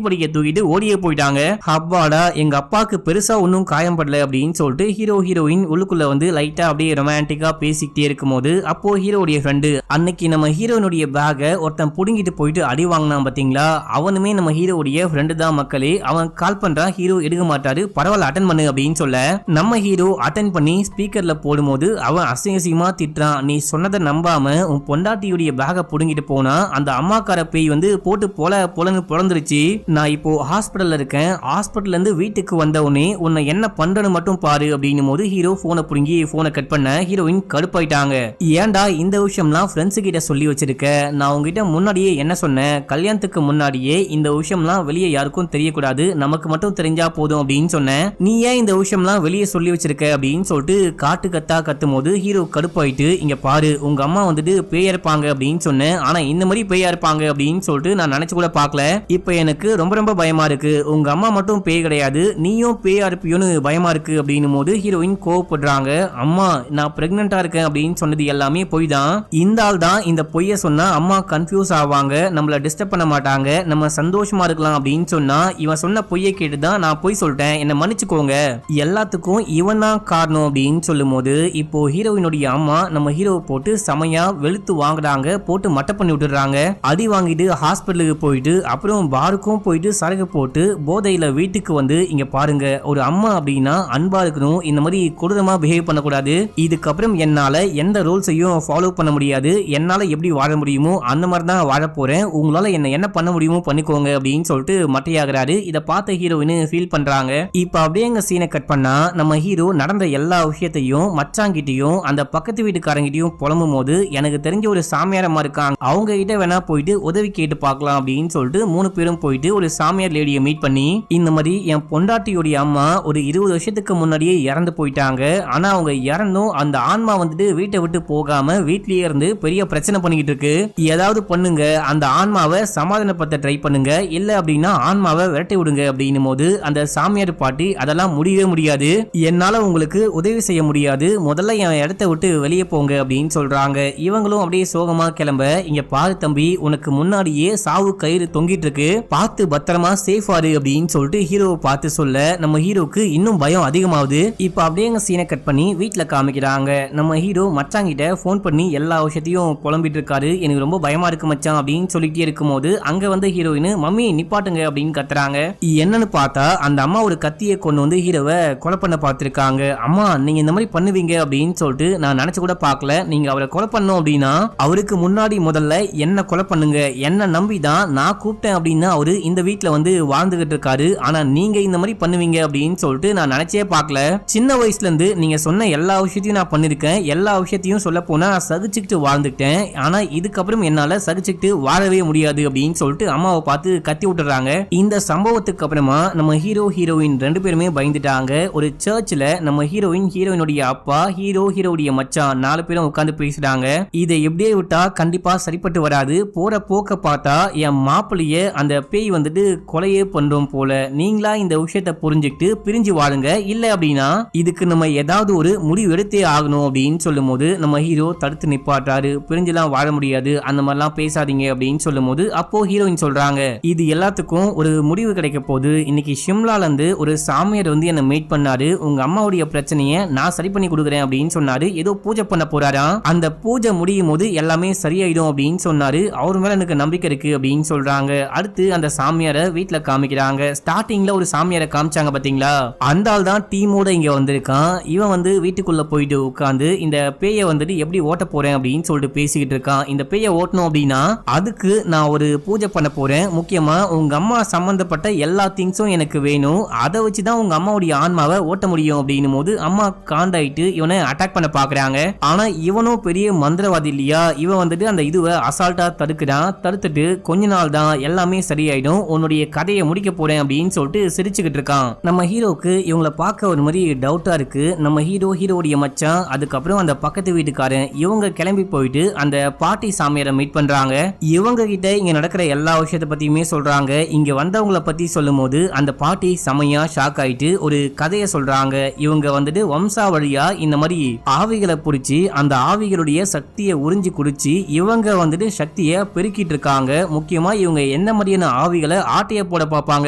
படிக்க தூக்கிட்டு ஓடியே போயிட்டாங்க. அப்பாடா எங்க அப்பாவுக்கு பெருசா ஒன்னும் காயம் படல அப்படின்னு சொல்லிட்டு ஹீரோயின் உள்ளுக்குள்ள வந்து லைட்டா அப்படியே ரொமான்டிக்கா பேசிக்கிட்டே இருக்கும்போது அப்போ ஹீரோடைய ஃப்ரெண்டு அன்னைக்கு நம்ம ஹீரோயினுடைய பேக ஒருத்தன் புடுங்கிட்டு போயிட்டு அடி வாங்கினான் பாத்தீங்களா, அவனுமே நம்ம ஹீரோடைய ஃப்ரெண்டு தான் மக்களே. அவன் கால் பண்றான், ஹீரோ எடுக்க மாட்டாரு, பரவாயில்ல அட்டன் பண்ணு அப்படின்னு சொல்ல நம்ம ஹீரோ அட்டன் பண்ணி ஸ்பீக்கர்ல போடும்போது அவன் அசிங்கமா திட்டுறான், நீ சொன்னதை நம்பாம உன் பொண்டாட்டியுடைய பேக புடுங்கிட்டு போனா அந்த அம்மாக்கார பேய் வந்து போட்டு பொலன்னு பொழந்துருச்சு, நான் இப்போ ஹாஸ்பிட்டல்ல இருக்கேன், ஹாஸ்பிட்டல்ல இருந்து வீட்டுக்கு வந்தவனே உன்னை என்ன பண்றன்னு மட்டும் பாரு அப்படின்னும் போது ஹீரோ போனை புடுங்கி போனை கட் பண்ண ஹீரோயின் கடுப்பாயிட்டாங்க. ஏன்டா இந்த விஷயம்லாம் ஃப்ரெண்ட்ஸ் கிட்ட சொல்லி வச்சிருக்க, நான் உங்ககிட்ட முன்னாடியே என்ன சொன்னேன், கல்யாணத்துக்கு முன்னாடியே இந்த விஷயம்லாம் வெளியே யாருக்கும் தெரியக்கூடாது, நமக்கு மட்டும் தெரிஞ்சா போதும் அப்படின்னு சொன்னேன், நீ ஏன் இந்த விஷயம்லாம் வெளியே சொல்லி வச்சிருக்க அப்படின்னு சொல்லிட்டு காட்டு கத்தா கத்தும் போது ஹீரோ கடுப்பாயிட்டு இங்க பாரு உங்க அம்மா வந்துட்டு பேயா இருப்பாங்க அப்படின்னு சொன்னேன், ஆனா இந்த மாதிரி பேயா இருப்பாங்க அப்படின்னு சொல்லிட்டு நான் நினைச்சு கூட பார்க்கல, இப்ப எனக்கு ரொம்ப ரொம்ப பயமா இருக்கு, உங்க அம்மா மட்டும் பேய் கிடையாது நீயும் பேயா இருப்பியோன்னு பயமா இருக்கு அப்படின்னும் போது ஹீரோயின் கோவப்படுறாங்க. அம்மா நான் பிரெக்னெண்டா இருக்கேன் அப்படின்னு சொன்னது எல்லாமே பொய் தான், இந்த ஆள் தான் இந்த பொய்ய சொன்னா அம்மா கன்ஃபியூஸ் ஆவாங்க, நம்மள டிஸ்டர்ப் பண்ண மாட்டாங்க, நம்ம சந்தோஷமா இருக்கலாம் அப்படின்னு சொன்னா இவன் சொன்ன பொய்யை கேட்டுதான் நான் பொய் சொல்லிட்டேன், என்ன மன்னிச்சுக்கோங்க, எல்லாத்துக்கும் இவன் தான் காரணம் அப்படின்னு சொல்லும் போது இப்போ ஹீரோயினுடைய அம்மா நம்ம ஹீரோவை போட்டு செமையா வெளுத்து வாங்குறாங்க, போட்டு மட்டை பண்ணி விட்டுறாங்க. அடி வாங்கிட்டு ஹாஸ்பிட்டலுக்கு போயிட்டு அப்புறம் பாருக்கும் போயிட்டு சரகு போட்டு போதையில வீட்டுக்கு வந்து இங்க பாருங்க ஒரு அம்மா அப்படின்னா அன்பா இருக்கணும், இந்த மாதிரி கொடூரமா பிஹேவ் பண்ணக்கூடாது, இதுக்கப்புறம் என்னால எந்த ரூல்ஸையும் ஃபாலோ பண்ண முடியாது, என்னால எப்படி வாழ முடியுமோ அந்த மாதிரி தான் வாழ போறேன், உங்களால என்ன பண்ண முடியுமோ பண்ணிக்கோங்க அப்படின்னு சொல்லிட்டு மட்டையாகிறாரு. இதை பார்த்த ஹீரோயின் ஃபீல் பண்றாங்க. இப்ப அப்படியே எங்க சீனை கட் பண்ணா நம்ம ஹீரோ நடந்த எல்லா விஷயத்தையும் மச்சாங்கிட்டையும் அந்த பக்கத்து வீட்டுக்காரங்கிட்டையும் புலம்பும் போது எனக்கு தெரிஞ்ச ஒரு சாமியாரமா இருக்காங்க, அவங்க கிட்ட வேணா போயிட்டு உதவி கேட்டு பார்க்கலாம் அப்படின்னு சொல்லிட்டு 3 பேரும் போயிட்டு ஒரு சாமியார் லேடியை மீட் பண்ணி இந்த மாதிரி என் பொண்டாட்டியுடைய அம்மா ஒரு 20 வருஷத்துக்கு முன்னாடியே இறந்து போயிட்டாங்க, ஆனா அவங்க இறந்தும் அந்த ஆன்மா வந்துட்டு வீட்டை விட்டு போகாம வீட்லயே இருந்து பெரிய பிரச்சனை பண்ணிக்கிட்டு இருக்கு, ஏதாவது பண்ணுங்க, அந்த ஆன்மாவை சமாதானப்படுத்த ட்ரை பண்ணுங்க, இல்ல அப்படின்னா ஆன்மாவை விரட்டி விடுங்க அப்படின்னும் போது அந்த சாமியார் பாட்டி அதெல்லாம் முடியவே முடியாது, என்னால உங்களுக்கு உதவி செய்ய முடியாது, முதல்ல என் இடத்தை விட்டு வெளியே போங்க அப்படின்னு சொல்றாங்க. இவங்களும் அப்படியே சோகமா கிளம்ப இங்க பாரு தம்பி உனக்கு முன்னாடியே சாவு கயிறு தொங்கிட்டு இருக்கு, பார்த்து பத்திரமா சேஃபாரு அப்படின்னு சொல்லிட்டு ஹீரோவை பார்த்து சொல்ல நம்ம ஹீரோக்கு இன்னும் பயம் அதிகமாகுது. இப்ப அப்படியே சீனை கட் பண்ணி வீட்டுல காமிக்கிறாங்க. நம்ம ஹீரோ மச்சாங்கிட்ட போன் பண்ணி எல்லா விஷயத்தையும் புலம்பிட்டு இருக்காரு, எனக்கு ரொம்ப பயமா இருக்கு மச்சான் அப்படின்னு சொல்லிட்டே இருக்கும்போது அங்க வந்து ஹீரோயின் மம்மி நிப்பாட்டுங்க அப்படின்னு கத்துறாங்க. என்னன்னு பார்த்தா அந்த அம்மா ஒரு கத்தியை கொண்டு வந்து ஹீரோவை கொலை பண்ண பார்த்திருக்காங்க. அம்மா நீங்க இந்த மாதிரி பண்ணுவீங்க அப்படின்னு சொல்லிட்டு நான் நினைச்சு கூட பார்க்கல, நீங்க அவரை கொலை பண்ணோம் அப்படின்னா அவருக்கு முன்னாடி முதல்ல என்ன கொலை பண்ணுங்க, என்ன நம்பிதான் நான் கூப்பிட்டேன் அப்படின்னா அவரு இந்த வீட்டுல வந்து வாழ்ந்துகிட்டு இருக்காரு, ஆனா நீங்க இந்த மாதிரி பண்ணுவீங்க அப்படின்னு சொல்லிட்டு நான் நினைச்சே பார்க்கல, சின்ன வயசுல இருந்து நீங்க சொன்ன எல்லா விஷயத்தையும் நான் பண்ணிருக்கேன், எல்லா விஷயத்தையும் சொல்ல போனா சகிச்சுக்கிட்டு வாழ்ந்துட்டேன், ஆனா இதுக்கப்புறம் என்னால சகிச்சுக்கிட்டு வாழவே முடியாது அப்படின்னு சொல்லிட்டு அம்மாவை பார்த்து கத்தி விட்டுறாங்க. இந்த சம்பவத்துக்கு அப்புறமா நம்ம ஹீரோயின் 2 பேருமே பயந்துட்டாங்க. ஒரு சர்ச்ல நம்ம ஹீரோயினுடைய அப்பா ஹீரோடைய மச்சான் 4 பேரும் உட்கார்ந்து பேசுறாங்க. இதை எப்படியே விட்டா கண்டிப்பா சரிப்பட்டு வராது, போற போக்க பார்த்தா என் மாப்பிள்ளைய அந்த பேய் வந்துட்டு கொலையே பண்றோம் போல, நீங்களா இந்த விஷயம் விஷயத்த புரிஞ்சுக்கிட்டு பிரிஞ்சு வாழுங்க, இல்ல அப்படின்னா இதுக்கு நம்ம ஏதாவது ஒரு முடிவு எடுத்தே ஆகணும் அப்படின்னு சொல்லும் போது நம்ம ஹீரோ தடுத்து நிப்பாட்டாரு. பிரிஞ்சுலாம் வாழ முடியாது, அந்த மாதிரிலாம் பேசாதீங்க அப்படின்னு சொல்லும் போது அப்போ ஹீரோயின் சொல்றாங்க, இது எல்லாத்துக்கும் ஒரு முடிவு கிடைக்க போது. இன்னைக்கு ஷிம்லால இருந்து ஒரு சாமியார் வந்து என்ன மீட் பண்ணாரு, உங்க அம்மாவுடைய பிரச்சனையை நான் சரி பண்ணி கொடுக்குறேன் அப்படின்னு சொன்னாரு. ஏதோ பூஜை பண்ண போறாராம், அந்த பூஜை முடியும் போது எல்லாமே சரியாயிடும் அப்படின்னு சொன்னாரு. அவர் மேல எனக்கு நம்பிக்கை இருக்கு அப்படின்னு சொல்றாங்க. அடுத்து அந்த சாமியாரை வீட்டுல காமிக்கிறாங்க. ஸ்டார்டிங்ல ஒரு சாமியாரை காமிச்சாங்க பாத்தீங்களா, அந்த ஆள் தான் டீமோட இங்க வந்திருக்கான். இவன் வந்து வீட்டுக்குள்ள போயிட்டு உட்காந்து இந்த பேயை வந்துட்டு எப்படி ஓட்ட போறேன் அப்படின்னு சொல்லிட்டு பேசிக்கிட்டு இருக்கான். இந்த பேயை ஓட்டணும் அப்படின்னா அதுக்கு நான் ஒரு பூஜை பண்ண போறேன், முக்கியமா உங்க அம்மா சம்பந்தப்பட்ட எல்லா திங்ஸும் எனக்கு வேணும், அதை வச்சுதான் உங்க அம்மாவுடைய ஆன்மாவை ஓட்ட முடியும் அப்படின்னும் போது அம்மா காண்டாயிட்டு இவனை அட்டாக் பண்ண பாக்குறாங்க. ஆனா இவனும் பெரிய மந்திரவாதி இல்லையா, இவன் வந்துட்டு அந்த இதுவை அசால்ட்டா தடுக்கிறான். தடுத்துட்டு கொஞ்ச நாள் தான் எல்லாமே சரியாயிடும், உன்னுடைய கதையை முடிக்க போறேன் அப்படின்னு சொல்லிட்டு சிரிச்சுக்கிட்டு இருக்கான். நம்ம ஹீரோக்கு இவங்கள பார்க்க ஒரு மாதிரி டவுட்டா இருக்கு. நம்ம ஹீரோடைய மச்சான், அதுக்கப்புறம் அந்த பக்கத்து வீட்டுக்காரன், இவங்க கிளம்பி போயிட்டு அந்த பாட்டி சாமியாரை மீட் பண்றாங்க. இவங்க கிட்ட இங்க நடக்கிற எல்லா விஷயத்தை பத்தியுமே சொல்றாங்க. இங்க வந்தவங்கள பத்தி சொல்லும் போது அந்த பாட்டி செமையா ஷாக் ஆயிட்டு ஒரு கதையை சொல்றாங்க. இவங்க வந்துட்டு வம்சா வழியா இந்த மாதிரி ஆவிகளை புடிச்சு அந்த ஆவிகளுடைய சக்தியை உறிஞ்சி குடிச்சு இவங்க வந்துட்டு சக்தியை பெருக்கிட்டு இருக்காங்க. முக்கியமா இவங்க என்ன மாதிரியான ஆவிகளை ஆட்டைய போட பார்ப்பாங்க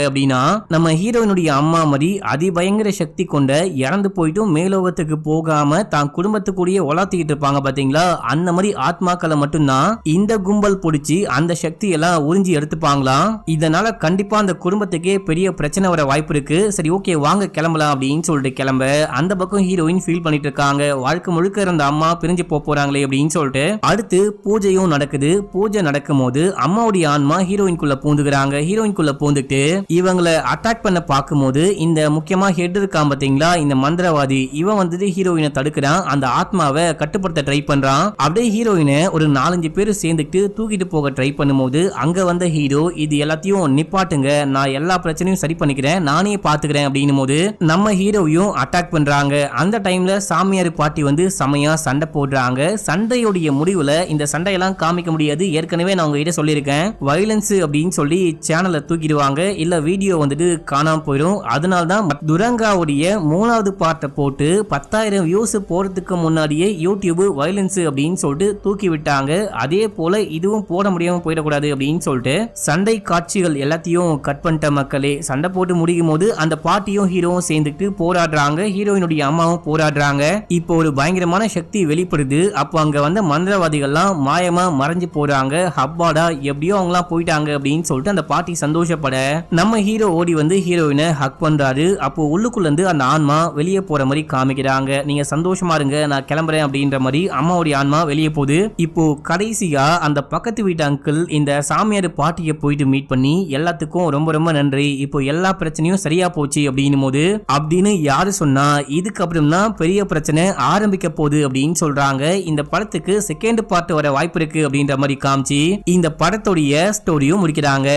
அப்படின்னா, நம்ம ஹீரோயினுடைய அம்மா மாதிரி அதிபயங்கர சக்தி கொண்ட இறந்து போயிட்டும் மேலோகத்துக்கு போகாம தான் குடும்பத்துக்குரிய உலாத்திக்கிட்டு இருப்பாங்க பாத்தீங்களா, அந்த மாதிரி ஆத்மாக்களை மட்டும்தான் இந்த கும்பல் பிடிச்சி அந்த சக்தி எல்லாம் உறிஞ்சி எடுத்துப்பாங்களாம். இதனால கண்டிப்பா அந்த குடும்பத்துக்கே பெரிய பிரச்சனை வர வாய்ப்பு இருக்கு. சரி ஓகே வாங்க கிளம்பலாம் அப்படின்னு சொல்லிட்டு கிளம்ப அந்த பக்கம் ஹீரோயின் ஃபீல் பண்ணிட்டு இருக்காங்க. வாழ்க்கை முழுக்க இருந்த அம்மா பிரிஞ்சு போறாங்களே அப்படின்னு சொல்லிட்டு அடுத்து பூஜையும் நடக்குது. பூஜை நடக்கும் போது அம்மாவுடைய ஆன்மா ஹீரோயின்குள்ள பூந்துக்கிறாங்க. ஹீரோயின்குள்ள பூந்துட்டு இவங்களை அட்டாக் பண்ண பார்க்கும்போது இந்த முக்கியமா ஹெட் இருக்கான் பாத்தீங்களா, இந்த மந்திரவாதி, இவன் வந்துட்டு ஹீரோயினை தடுக்கிறான், அந்த ஆத்மாவை கட்டுப்படுத்த ட்ரை பண்றான். அப்படியே ஹீரோயினை ஒரு 4-5 பேர் சேர்ந்துட்டு தூக்கிட்டு போக ட்ரை பண்ணும்போது அங்க வந்த ஹீரோ, இது எல்லாத்தையும் நிப்பாட்டுங்க, நான் எல்லா பிரச்சனையும் சரி பண்ணிக்கிறேன், நானே பாத்துக்கிறேன் அப்படின்னும் போது நம்ம ஹீரோவையும் அட்டாக் பண்றாங்க. அந்த டைம்ல சாமியார் பாட்டி வந்து செமையா சண்டை போடுறாங்க. சண்டையுடைய முடிவுல இந்த சண்டையெல்லாம் காமிக்க முடியாது, ஏற்கனவே நான் உங்ககிட்ட சொல்லியிருக்கேன், வயலன்ஸ் அப்படின்னு சொல்லி சேனலை தூக்கிடுவாங்க, இல்ல வீடியோ வந்துட்டு காணாம போயிடும். அதனால்தான் துரங்காவுடைய 3வது பார்ட்டை போட்டு 10,000 வியூஸ் போறதுக்கு முன்னாடியே யூடியூப் வயலன்ஸ் அப்படின்னு சொல்லிட்டு தூக்கி விட்டாங்க. அதே போல இதுவும் போட முடியாம போயிடக்கூடாது அப்படின்னு சொல்லிட்டு சண்டை காட்சிகள் எல்லாத்தையும் கட் பண்ணிட்ட மக்களே. சண்டை போட்டு முடியும் போது அந்த பாட்டியும் ஹீரோவும் சேர்ந்துட்டு போராடுறாங்க, ஹீரோயினுடைய அம்மாவும் போராடுறாங்க. இப்போ ஒரு பயங்கரமான சக்தி வெளிப்படுது. அப்போ அங்க வந்த மந்திரவாதிகள்லாம் மாயமா மறைஞ்சு போறாங்க. ஹப்பாடா எப்படியோ அவங்கலாம் போயிட்டாங்க அப்படின்னு சொல்லிட்டு அந்த பாட்டி சந்தோஷப்பட நம்ம ஹீரோ ஓடி வந்து ஹீரோயினை ஹக் பண்றாரு. அப்போ உள்ளுக்குள்ள இருந்து அந்த ஆன்மா வெளியே போற மாதிரி காமிக்கிறாங்க. நீங்க சந்தோஷமா இருங்க, நான் கிளம்புறேன் அப்படின்ற மாதிரி அம்மாவுடைய ஆன்மா வெளியே போகுது. இப்போ கடைசியா அந்த பக்கத்து வீட்டு அங்கிள் இந்த சாமியார் பாட்டியை போயிட்டு மீட் பண்ணி எல்லாத்துக்கும் ரொம்ப ரொம்ப நன்றி, இப்போ எல்லா பிரச்சனையும் சரியா போச்சு அப்படின்னும் போது, அப்படின்னு யாரு சொன்னா இதுக்கப்புறம் தான் பெரிய பிரச்சனை ஆரம்பிக்க போகுது அப்படின்னு சொல்றாங்க. இந்த படத்துக்கு செகண்ட் பார்ட் வர வாய்ப்பு இருக்கு அப்படின்ற மாதிரி காமிச்சு இந்த படத்துடைய ஸ்டோரியும் முடிக்கிறாங்க.